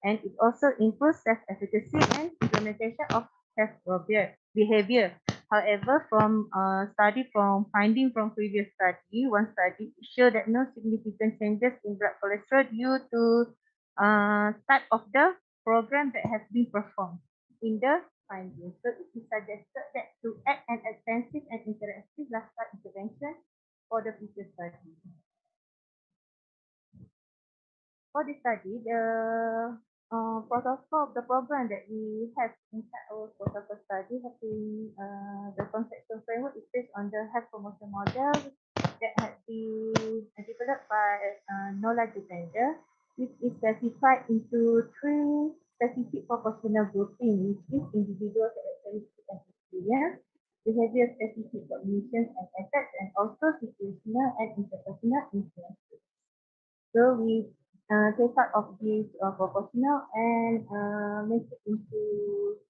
And it also improves self-efficacy and implementation of health behavior. However, from finding from previous study, one study showed that no significant changes in blood cholesterol due to start of the program that has been performed in the findings. So it is suggested that to add an extensive and interactive lifestyle intervention for the future study. For this study, the protocol of the program that we have inside our protocol study has been the conceptual framework is based on the health promotion model that has been developed by knowledge defender, which is classified into three specific proportional grouping, which is individual characteristics and experience, behavior specific cognitions and effects, and also situational and interpersonal influences. So we take out of this proportional and make it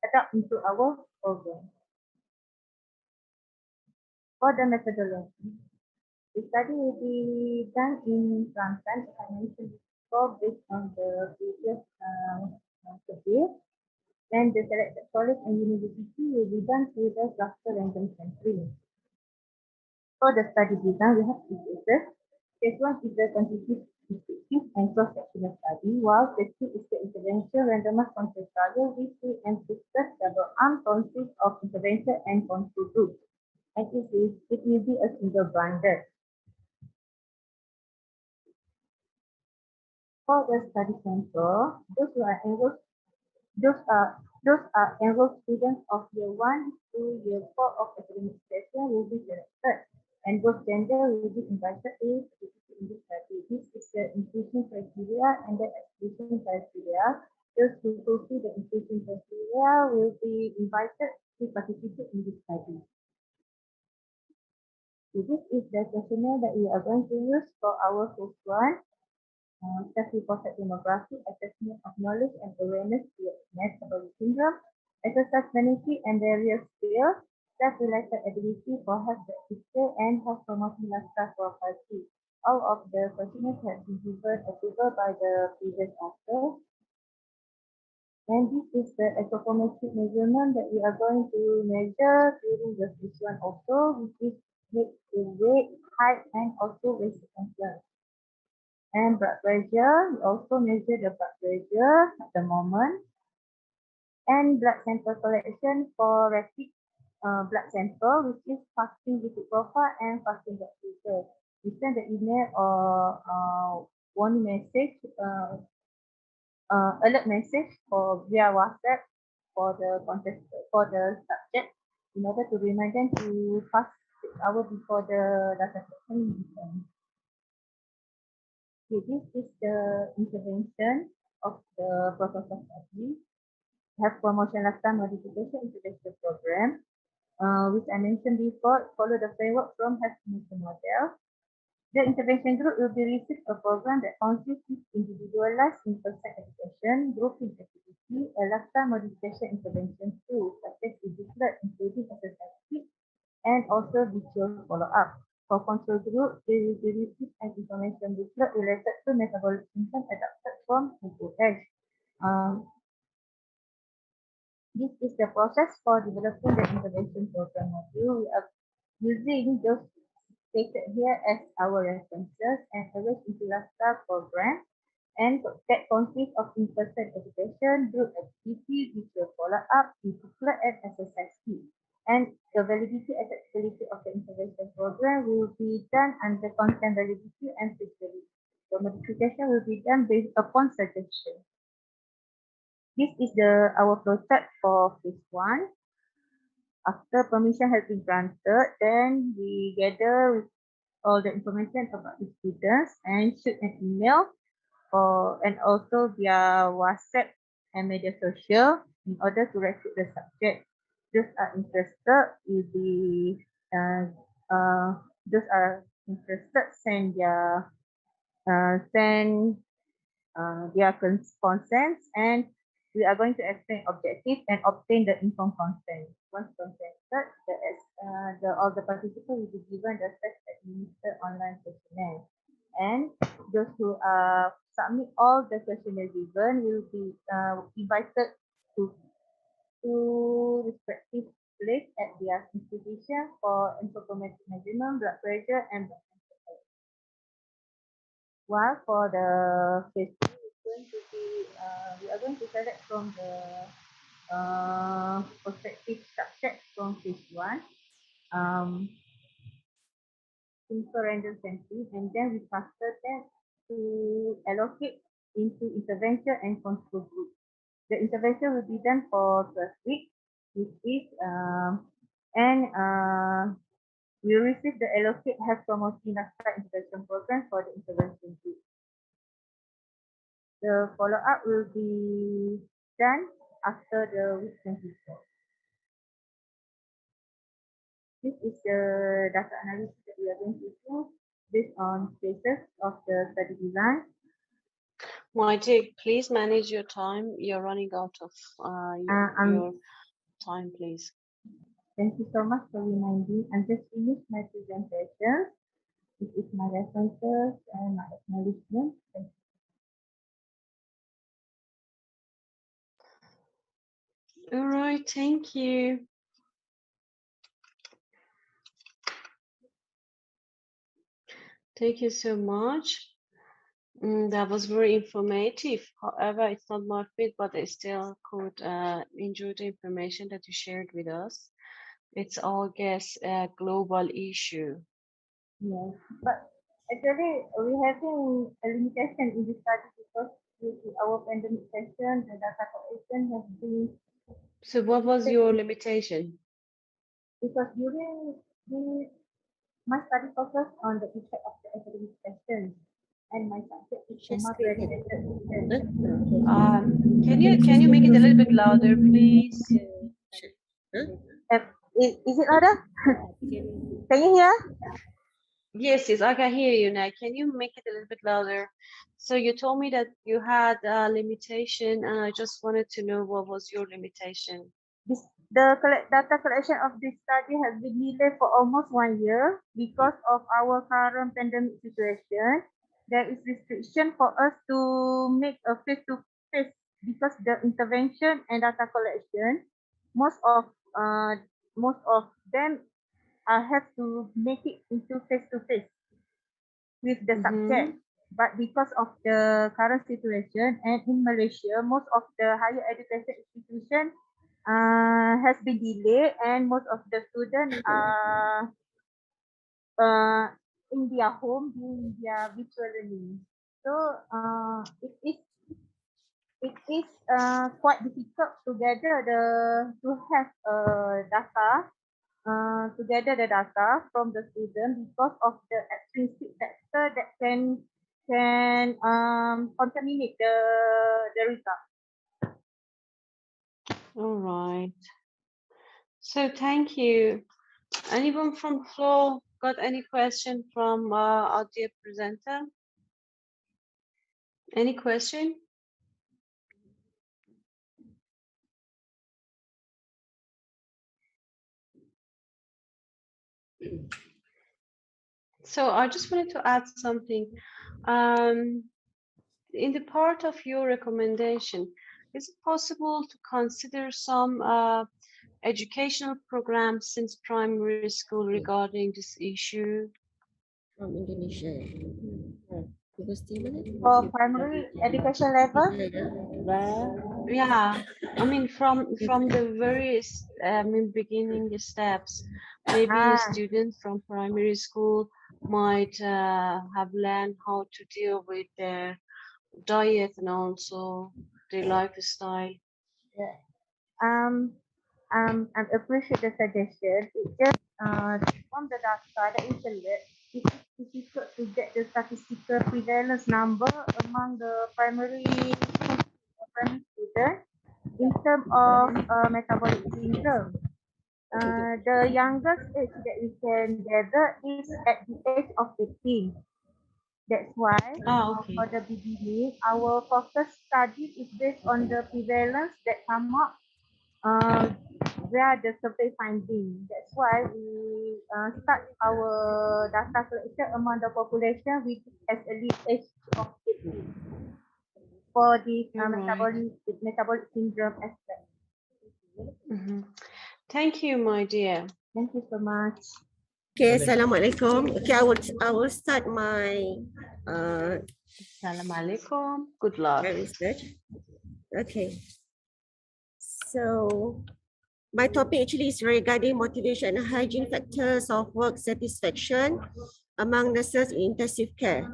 adapt into our program. For the methodology, the study will be done in Transan, as I mentioned before, based on the previous survey. Then the selected college and university will be done through the cluster random sampling. For the study design, we have two phases. Phase 1 is the quantitative descriptive and cross-sectional study, while phase 2 is the intervention randomized control trial, which will emphasize double-arm consists of intervention and control group. And it will be a single-blinded. For the study sample, those are enrolled students of year 1 to year 4 of academic session will be selected, and both gender will be invited to participate in this study. This is the inclusion criteria and the exclusion criteria. Those who fulfill the inclusion criteria will be invited to participate in this study. So this is the questionnaire that we are going to use for our phase 1. Self-reported demographic, assessment of knowledge and awareness towards metabolic syndrome, exercise management and various skills, self-related ability for health practitioner and health promoting lifestyle property. All of the questionnaires have been given approval by the previous author. And this is the anthropometric measurement that we are going to measure during the phase 1 also, which is the weight, height, and also waist circumference. And blood pressure, we also measure the blood pressure at the moment. And blood sample collection for rapid blood sample, which is fasting lipid profile and fasting blood pressure. We send the email or warning message, alert message for via WhatsApp for the subject in order to remind them to fast 6 hours before the data collection. Okay, this is the intervention of the protocol study. Health promotion lifestyle modification intervention program, which I mentioned before, follow the framework from health promotion model. The intervention group will be received a program that consists of individualized in-person education, grouping activity, a lifestyle modification intervention tool, such as e-booklet, including exercise tips, and also visual follow-up. For control group, they will be received an information booklet related to metabolic symptoms adapted from AQoL. This is the process for developing the intervention program module. We are using those stated here as our references and arranged into lifestyle program, and that consists of in-person education, group activity, visual follow-up, e-booklet, and exercise tips. And the validity and acceptability of the intervention program will be done under content validity and feasibility. The modification will be done based upon suggestion. This is our flowchart for phase 1. After permission has been granted, then we gather all the information about the students and shoot an email and also via WhatsApp and media social in order to recruit the subject. those are interested will be those are interested send their consents, and we are going to explain objectives and obtain the informed consent. Once consented, all the participants will be given the self-administered online questionnaire. And those who submit all the questionnaire given will be invited to respective place at their institution for anthropometric measurement, blood pressure, and blood pressure. While for the phase 2, we are going to select from the prospective subjects from phase 1, simple random sampling, and then we cluster them to allocate into intervention and control group. The intervention will be done for 12 weeks, which is we receive the allocate health promoting lifestyle intervention program for the intervention group. The follow-up will be done after the week 24. This is the data analysis that we are going to do based on phases of the study design. Maite, please manage your time. You're running out of your time, please. Thank you so much for reminding. I'm just finished my presentation. This is my references and my acknowledgement. Thank you. All right, thank you. Thank you so much. That was very informative. However, it's not my fit, but I still could enjoy the information that you shared with us. It's all, guess, a global issue. Yes, but actually we having a limitation in this study because due to our pandemic session, the data collection has been. So what was your limitation? Because my study focused on the effect of the academic session, and my subject is Can you make it a little bit louder, please? Is it louder? Can you hear? Yes, I can hear you now. Can you make it a little bit louder? So you told me that you had a limitation, and I just wanted to know what was your limitation. The data collection of this study has been delayed for almost 1 year because of our current pandemic situation. There is restriction for us to make a face-to-face because the intervention and data collection, most of them have to make it into face-to-face with the subject. But because of the current situation, and in Malaysia, most of the higher education institutions has been delayed, and most of the students are in their home doing their virtual learning. So it is quite difficult to gather the data from the student because of the extrinsic factor that can contaminate the result. All right. So thank you. Anyone from floor got any question from our dear presenter? Any question? So I just wanted to add something. In the part of your recommendation, is it possible to consider some educational programs since primary school regarding this issue? From Indonesia. For primary education level? Yeah, I mean from the various beginning steps. Maybe a student from primary school might have learned how to deal with their diet and also their lifestyle. Yeah. I appreciate the suggestion. It just from the data that is collected, it is difficult to get the statistical prevalence number among the primary students in terms of metabolic syndrome. The youngest age that we can gather is at the age of 18. That's why Okay. for the beginning, our focus study is based on the prevalence that come up via the survey finding. That's why we start our data collection among the population with as early age of 18 for the metabolic syndrome aspect. Thank you, my dear. Thank you so much. Okay, Assalamualaikum. Okay, I will start my Assalamualaikum. Good luck. my research. Okay. So my topic actually is regarding motivation and hygiene factors of work satisfaction among nurses in intensive care.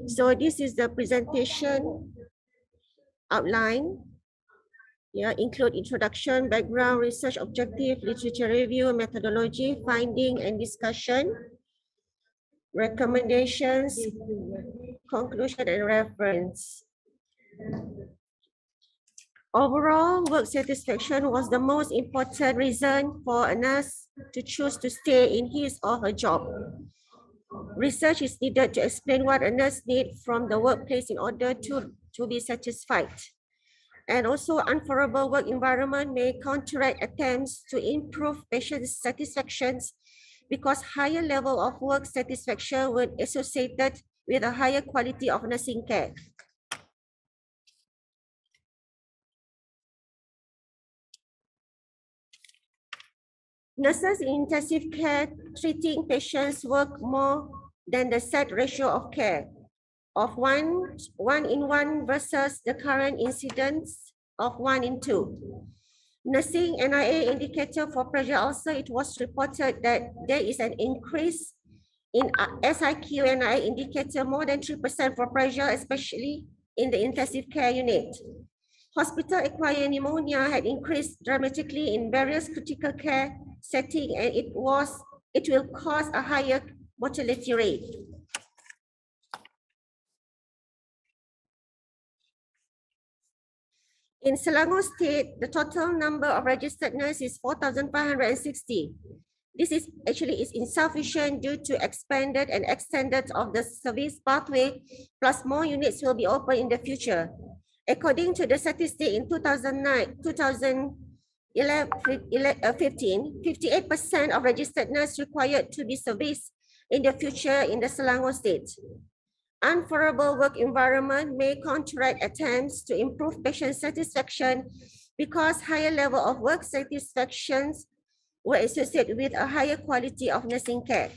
So this is the presentation outline. Yeah, include introduction, background, research objective, literature review, methodology, finding and discussion, recommendations, conclusion and reference. Overall, work satisfaction was the most important reason for a nurse to choose to stay in his or her job. Research is needed to explain what a nurse needs from the workplace in order to be satisfied. And also, unfavorable work environment may counteract attempts to improve patient satisfactions because higher level of work satisfaction would associated with a higher quality of nursing care. Nurses in intensive care treating patients work more than the set ratio of care of 1:1 versus the current incidence of 1:2. Nursing NIA indicator for pressure ulcer, it was reported that there is an increase in SIQ NIA indicator more than 3% for pressure, especially in the intensive care unit. Hospital-acquired pneumonia had increased dramatically in various critical care settings, and it will cause a higher mortality rate. In Selangor State, the total number of registered nurses is 4,560. This is actually insufficient due to expanded and extended of the service pathway, plus more units will be open in the future. According to the statistic in 2015, 58% of registered nurses required to be serviced in the future in the Selangor State. Unfavorable work environment may counteract attempts to improve patient satisfaction because higher level of work satisfactions were associated with a higher quality of nursing care.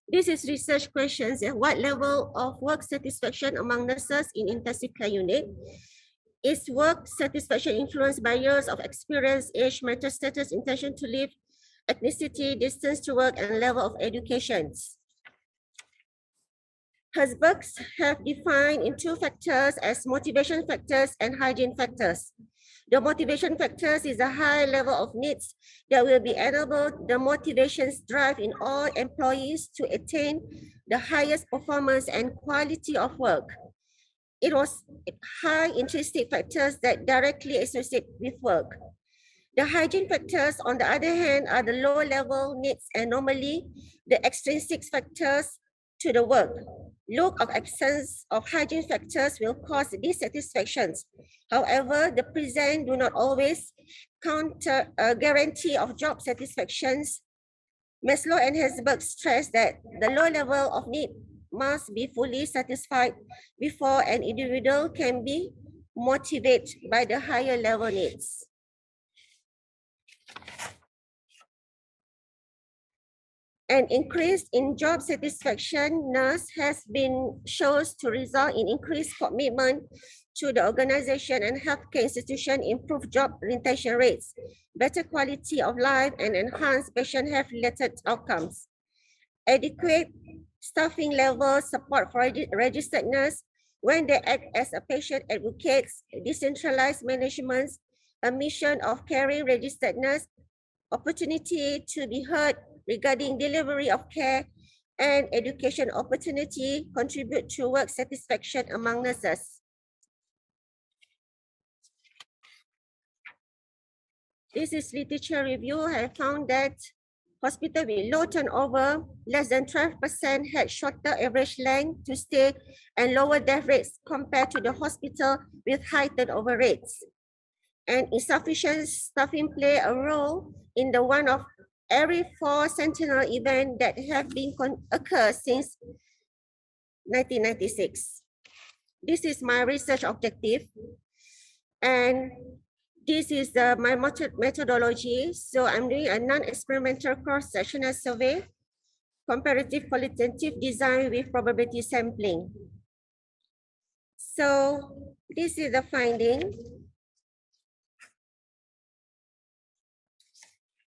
This is research questions. What level of work satisfaction among nurses in intensive care unit? Is work satisfaction influenced by years of experience, age, marital status, intention to live, ethnicity, distance to work, and level of education? Herzbergs have defined in two factors as motivation factors and hygiene factors. The motivation factors is a high level of needs that will be enabled the motivations drive in all employees to attain the highest performance and quality of work. It was high intrinsic factors that directly associate with work. The hygiene factors, on the other hand, are the low level needs and normally the extrinsic factors to the work. Look of absence of hygiene factors will cause dissatisfactions. However, the present do not always counter a guarantee of job satisfactions. Maslow and Herzberg stress that the low level of need must be fully satisfied before an individual can be motivated by the higher level needs. An increase in job satisfaction nurse has been shown to result in increased commitment to the organization and healthcare institution, improved job retention rates, better quality of life, and enhanced patient health-related outcomes. Adequate staffing levels support for registered nurse when they act as a patient advocates, decentralized management, a mission of caring registered nurse, opportunity to be heard regarding delivery of care, and education opportunity contribute to work satisfaction among nurses. This is literature review. I found that hospital with low turnover, less than 12% had shorter average length to stay and lower death rates compared to the hospital with high turnover rates. And insufficient staffing play a role in the one of every 4 sentinel event that have been occurred since 1996. This is my research objective, and this is my methodology. So I'm doing a non-experimental cross-sectional survey, comparative qualitative design with probability sampling. So this is the finding.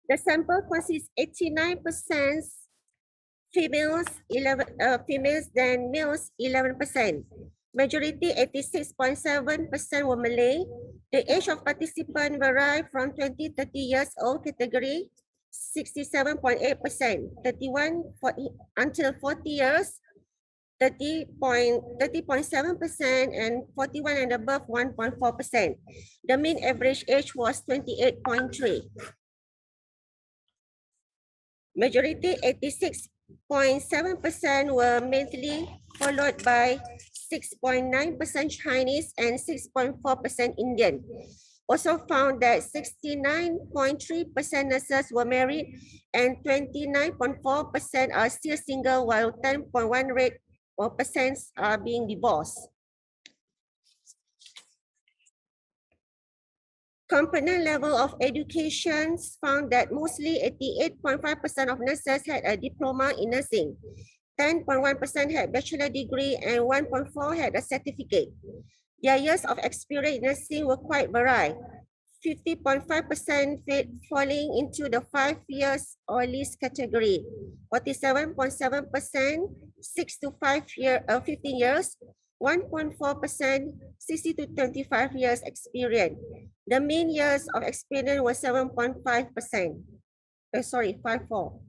The sample consists 89% females, females than males 11%. Majority 86.7% were Malay. The age of participant varied from 20-30 years old category, 67.8%, 31 until 40 years, 30.7%, and 41 and above 1.4%. The mean average age was 28.3. Majority 86.7% were mentally, followed by 6.9% Chinese and 6.4% Indian. Also found that 69.3% nurses were married and 29.4% are still single, while 10.1% are being divorced. Component level of education found that mostly 88.5% of nurses had a diploma in nursing, 10.1% had bachelor degree, and 1.4% had a certificate. Their years of experience in nursing were quite varied. 50.5% falling into the 5 years or least category, 47.7% 6 to 15 years, 1.4% 60 to 25 years experience. The mean years of experience was 7.5%. Sorry, 5.4.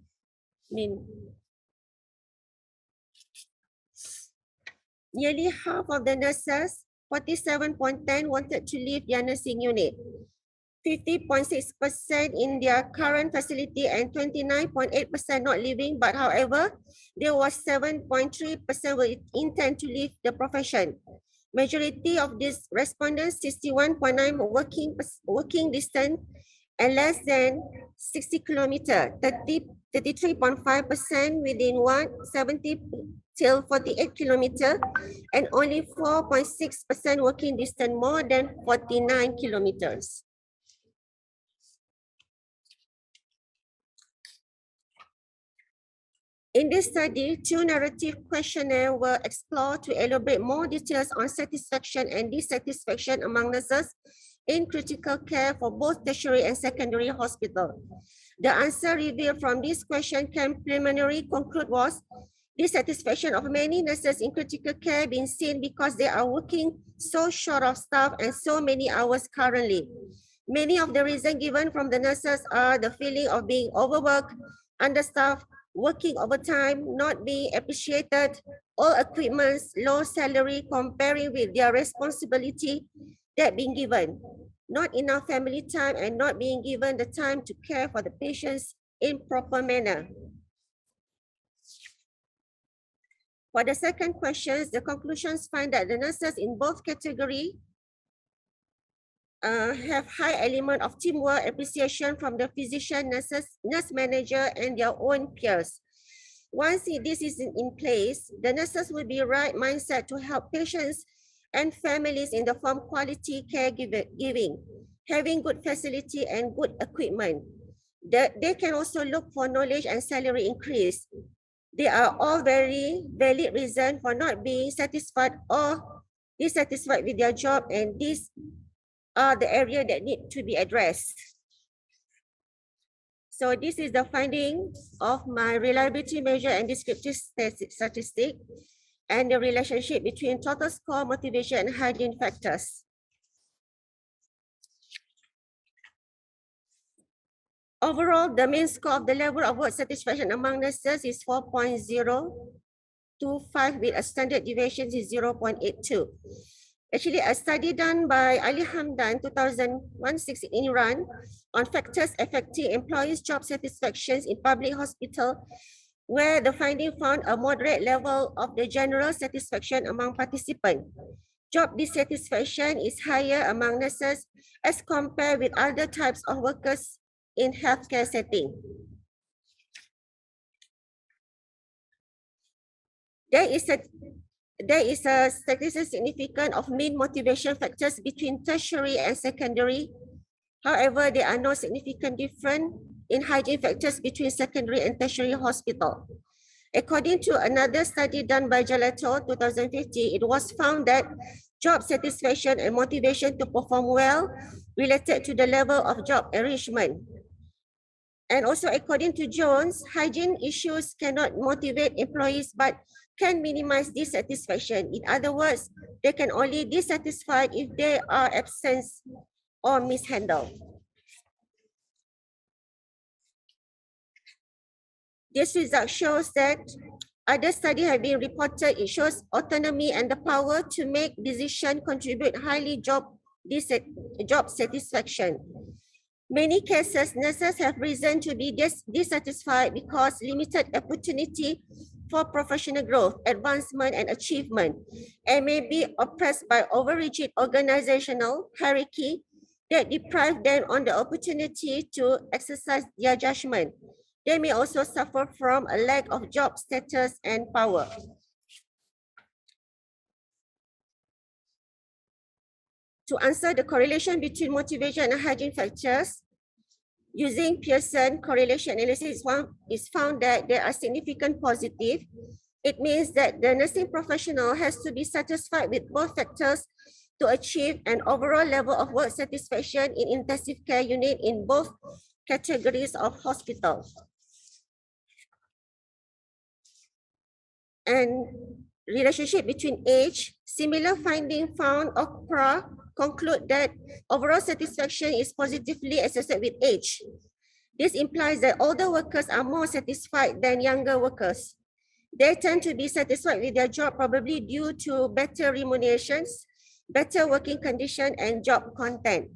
Nearly half of the nurses, 47.10%, wanted to leave their nursing unit. 50.6% in their current facility and 29.8% not leaving, but however, there was 7.3% will intend to leave the profession. Majority of these respondents, 61.9% working distance and less than 60 kilometers, 33.5% within 70 till 48 kilometers, and only 4.6% working distance more than 49 kilometers. In this study, 2 narrative questionnaires were explored to elaborate more details on satisfaction and dissatisfaction among nurses in critical care for both tertiary and secondary hospitals. The answer revealed from this question can preliminarily conclude was dissatisfaction of many nurses in critical care being seen because they are working so short of staff and so many hours currently. Many of the reasons given from the nurses are the feeling of being overworked, understaffed, working overtime, not being appreciated, all equipments, low salary comparing with their responsibility that being given, not enough family time, and not being given the time to care for the patients in proper manner. For the second question, the conclusions find that the nurses in both categories have high element of teamwork, appreciation from the physician, nurse manager, and their own peers. Once this is in place, the nurses will be right mindset to help patients and families in the form quality care giving, having good facility and good equipment. They can also look for knowledge and salary increase. They are all very valid reasons for not being satisfied or dissatisfied with their job, and these are the areas that need to be addressed. So this is the finding of my reliability measure and descriptive statistic and the relationship between total score, motivation, and hygiene factors. Overall, the mean score of the level of work satisfaction among nurses is 4.025 with a standard deviation is 0.82. Actually, a study done by Ali Hamdan 2016 in Iran on factors affecting employees' job satisfactions in public hospital, where the finding found a moderate level of the general satisfaction among participants. Job dissatisfaction is higher among nurses as compared with other types of workers in healthcare setting. There is a statistically significant of mean motivation factors between tertiary and secondary. However, there are no significant difference in hygiene factors between secondary and tertiary hospital. According to another study done by Gelato 2050, it was found that job satisfaction and motivation to perform well related to the level of job enrichment. And also according to Jones, hygiene issues cannot motivate employees but can minimize dissatisfaction. In other words, they can only dissatisfied if they are absent or mishandled. This result shows that other studies have been reported. It shows autonomy and the power to make decisions contribute highly job satisfaction. Many cases, nurses have reason to be dissatisfied because limited opportunity for professional growth, advancement, and achievement, and may be oppressed by over-rigid organizational hierarchy that deprive them on the opportunity to exercise their judgment. They may also suffer from a lack of job status and power. To answer the correlation between motivation and hygiene factors, using Pearson correlation analysis is found that there are significant positive. It means that the nursing professional has to be satisfied with both factors to achieve an overall level of work satisfaction in intensive care unit in both categories of hospitals. And relationship between age, similar finding found AQoL conclude that overall satisfaction is positively associated with age. This implies that older workers are more satisfied than younger workers. They tend to be satisfied with their job probably due to better remunerations, better working condition, and job content.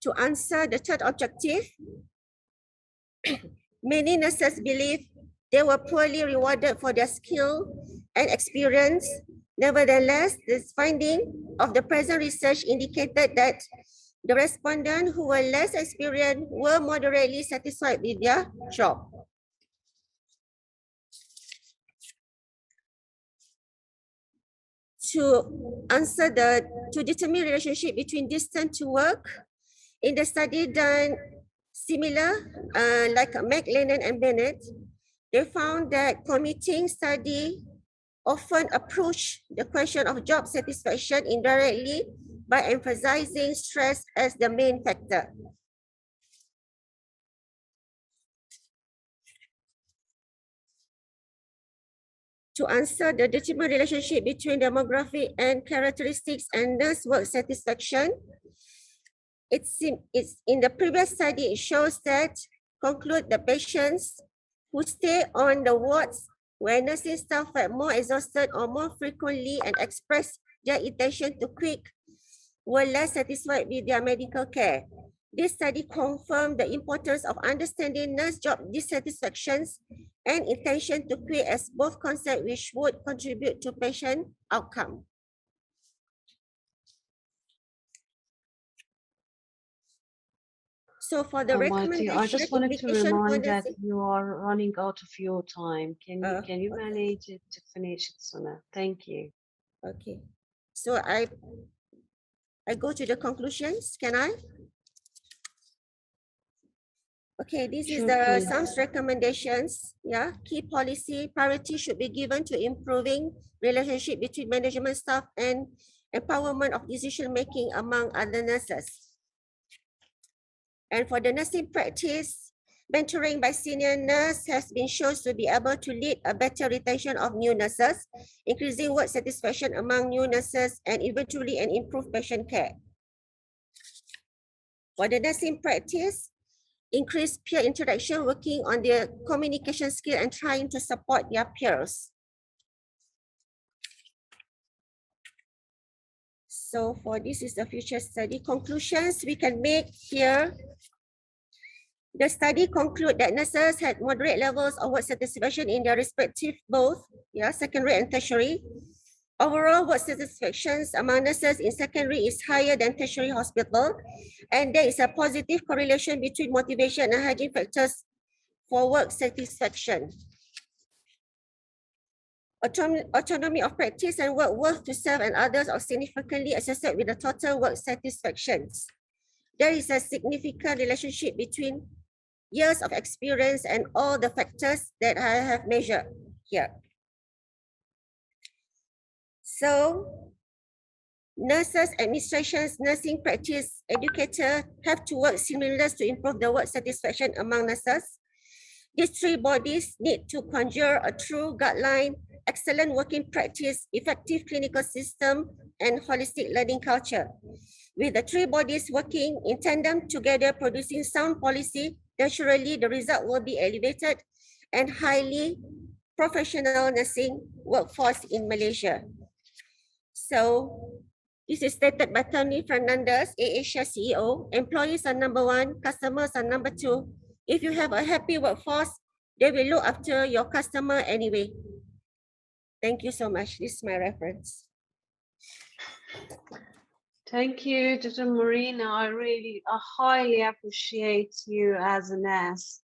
To answer the third objective, many nurses believe they were poorly rewarded for their skill and experience. Nevertheless, this finding of the present research indicated that the respondents who were less experienced were moderately satisfied with their job. To determine relationship between distance to work, in the study done similar, like McLennan and Bennett, they found that commuting study often approach the question of job satisfaction indirectly by emphasizing stress as the main factor. To answer the determined relationship between demographic and characteristics and nurse work satisfaction, it's in the previous study, it shows that conclude the patients who stay on the wards where nursing staff felt more exhausted or more frequently and expressed their intention to quit were less satisfied with their medical care. This study confirmed the importance of understanding nurse job dissatisfactions and intention to quit as both concepts which would contribute to patient outcome. So for the recommendation, I just wanted to remind that you are running out of your time. Can you manage it to finish it sooner? Thank you. Okay. So I go to the conclusions. Can I? Okay, this is the some recommendations. Yeah, key policy priority should be given to improving relationship between management staff and empowerment of decision making among other nurses. And for the nursing practice, mentoring by senior nurse has been shown to be able to lead a better retention of new nurses, increasing work satisfaction among new nurses, and eventually an improved patient care. For the nursing practice, increase peer interaction, working on their communication skill and trying to support their peers. So for this is the future study conclusions we can make here. The study conclude that nurses had moderate levels of work satisfaction in their respective both secondary and tertiary. Overall work satisfactions among nurses in secondary is higher than tertiary hospital, and there is a positive correlation between motivation and hygiene factors for work satisfaction. Autonomy of practice and work worth to self and others are significantly associated with the total work satisfactions. There is a significant relationship between years of experience and all the factors that I have measured here. So, nurses, administrations, nursing practice, educators have to work seamlessly to improve the work satisfaction among nurses. These three bodies need to conjure a true guideline, excellent working practice, effective clinical system, and holistic learning culture. With the three bodies working in tandem together, producing sound policy, naturally the result will be elevated and highly professional nursing workforce in Malaysia. So, this is stated by Tony Fernandez, AAsia CEO. Employees are number one, customers are number two. If you have a happy workforce, they will look after your customer anyway. Thank you so much. This is my reference. Thank you, Dr. Marina. I highly appreciate you as a nurse.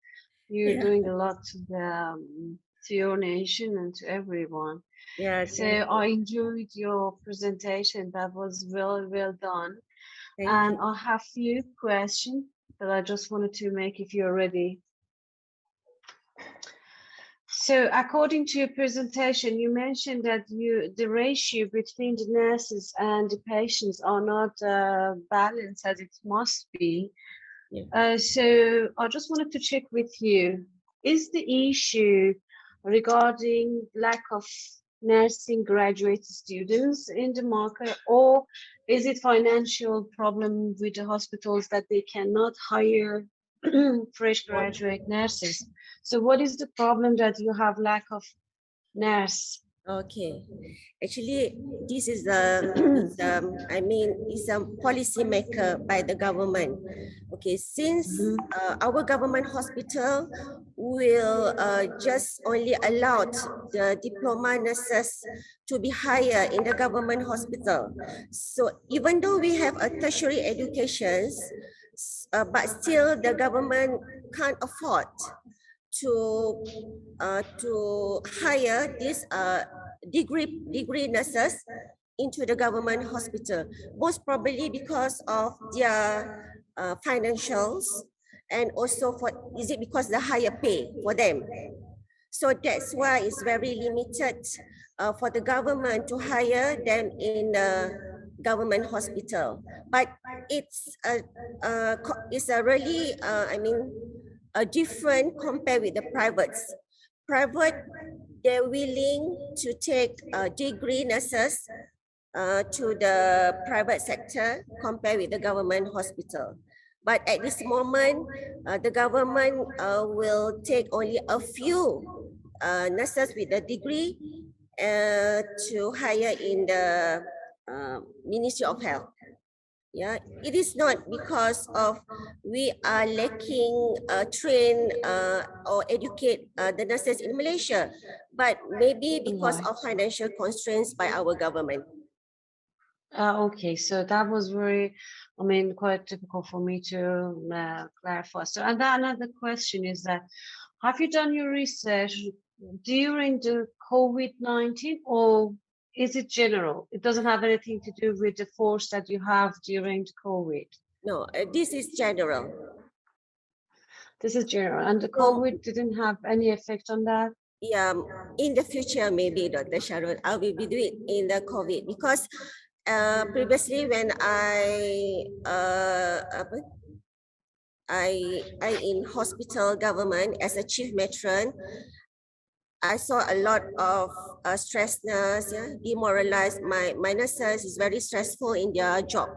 You're doing a lot to your nation and to everyone. Yeah. So I enjoyed your presentation. That was well done. And I have a few questions that I just wanted to make if you're ready. So according to your presentation, you mentioned that the ratio between the nurses and the patients are not balanced as it must be. Yeah. So I just wanted to check with you, is the issue regarding lack of nursing graduate students in the market, or is it financial problem with the hospitals that they cannot hire fresh graduate nurses? So what is the problem that you have lack of nurse? Okay, actually, this is a policy maker by the government. Okay, since our government hospital will just only allow the diploma nurses to be hired in the government hospital. So even though we have a tertiary education, but still the government can't afford to hire these degree nurses into the government hospital, most probably because of their financials, and also is it because the higher pay for them. So that's why it's very limited for the government to hire them in the government hospital. But it's a really different compared with the privates. Private, they're willing to take degree nurses to the private sector compared with the government hospital. But at this moment, the government will take only a few nurses with a degree to hire in the Ministry of Health. Yeah, it is not because of we are lacking train or educate the nurses in Malaysia, but maybe because of financial constraints by our government. Okay, so that was quite typical for me to clarify. So, and then another question is that, have you done your research during the COVID-19, or is it general? It doesn't have anything to do with the force that you have during the COVID? No, this is general. This is general, and the COVID didn't have any effect on that? Yeah, in the future, maybe, Dr. Sharon, I will be doing in the COVID, because previously when I in hospital government as a chief matron, I saw a lot of stressness, demoralized. My nurses is very stressful in their job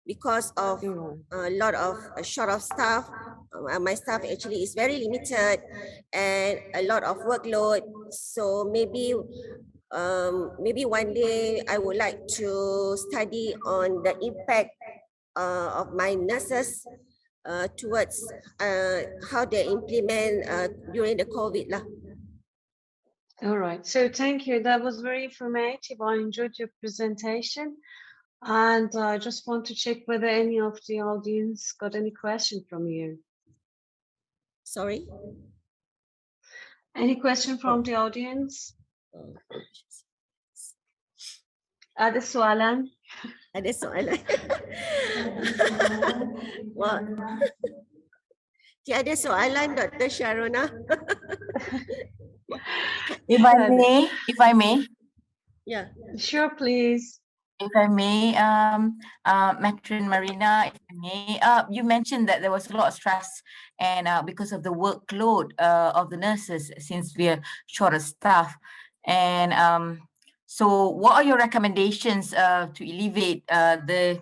because of a lot of short of staff. My staff actually is very limited and a lot of workload. So maybe Maybe one day I would like to study on the impact of my nurses towards how they implement during the COVID lah. All right, so thank you. That was very informative. I enjoyed your presentation. And I just want to check whether any of the audience got any question from you. Sorry? Any question from the audience? Ada soalan? Ada soalan. Wah. Tiada soalan, Dr. Sharona. If I may. Yeah. Sure, please. If I may, Matron Marina, if I may, you mentioned that there was a lot of stress and because of the workload of the nurses since we are short of staff. And so what are your recommendations to alleviate the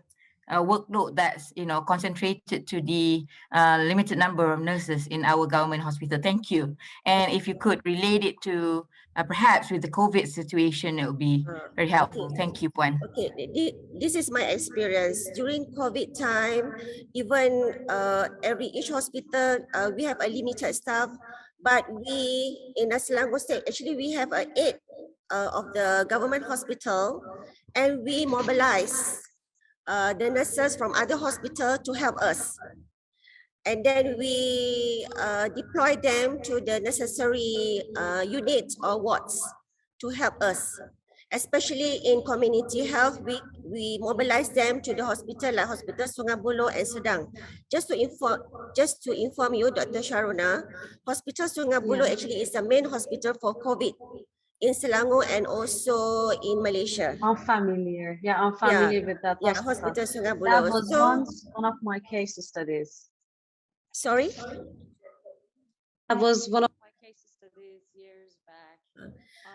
workload that's, concentrated to the limited number of nurses in our government hospital? Thank you. And if you could relate it to perhaps with the COVID situation, it would be very helpful. Okay. Thank you, Puan. Okay, this is my experience. During COVID time, even each hospital, we have a limited staff, but we, in Selangor State, actually we have 8 of the government hospital, and we mobilize the nurses from other hospitals to help us. And then we deploy them to the necessary units or wards to help us. Especially in community health, we mobilize them to the hospital like Hospital Sungai Buloh and Sedang. Just to inform you, Dr. Sharona, Hospital Sungai Buloh actually is the main hospital for COVID in Selangor and also in Malaysia. I'm familiar. Yeah, I'm familiar with that hospital. Yeah, Hospital Sungai Buloh. That was once one of my case studies. Sorry? That was one of my case studies years back.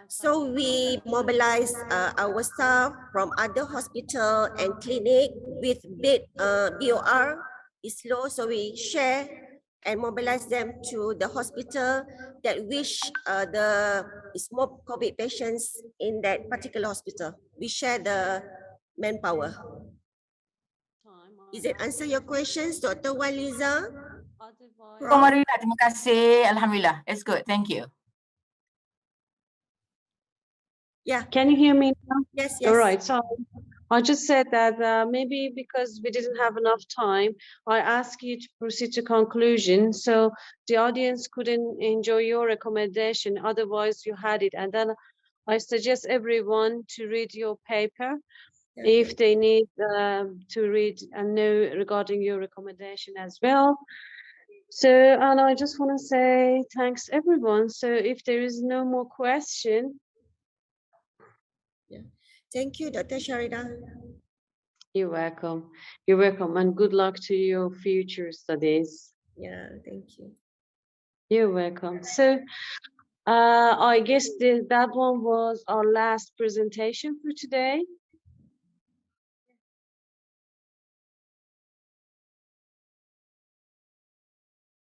So we mobilize our staff from other hospital and clinic with bed BOR is low, so we share and mobilize them to the hospital that wish the more COVID patients in that particular hospital. We share the manpower. Is it answer your questions, Dr. Waliza? Marina, terima kasih. Alhamdulillah, it's good. Thank you. Yeah. Can you hear me now? Yes, yes. All right. So I just said that maybe because we didn't have enough time, I asked you to proceed to conclusion. So the audience couldn't enjoy your recommendation. Otherwise, you had it. And then I suggest everyone to read your paper if they need to read and know regarding your recommendation as well. So, and I just want to say thanks everyone. So if there is no more question. Yeah. Thank you, Dr. Sharida. You're welcome. You're welcome, and good luck to your future studies. Yeah, thank you. You're welcome. So I guess that one was our last presentation for today.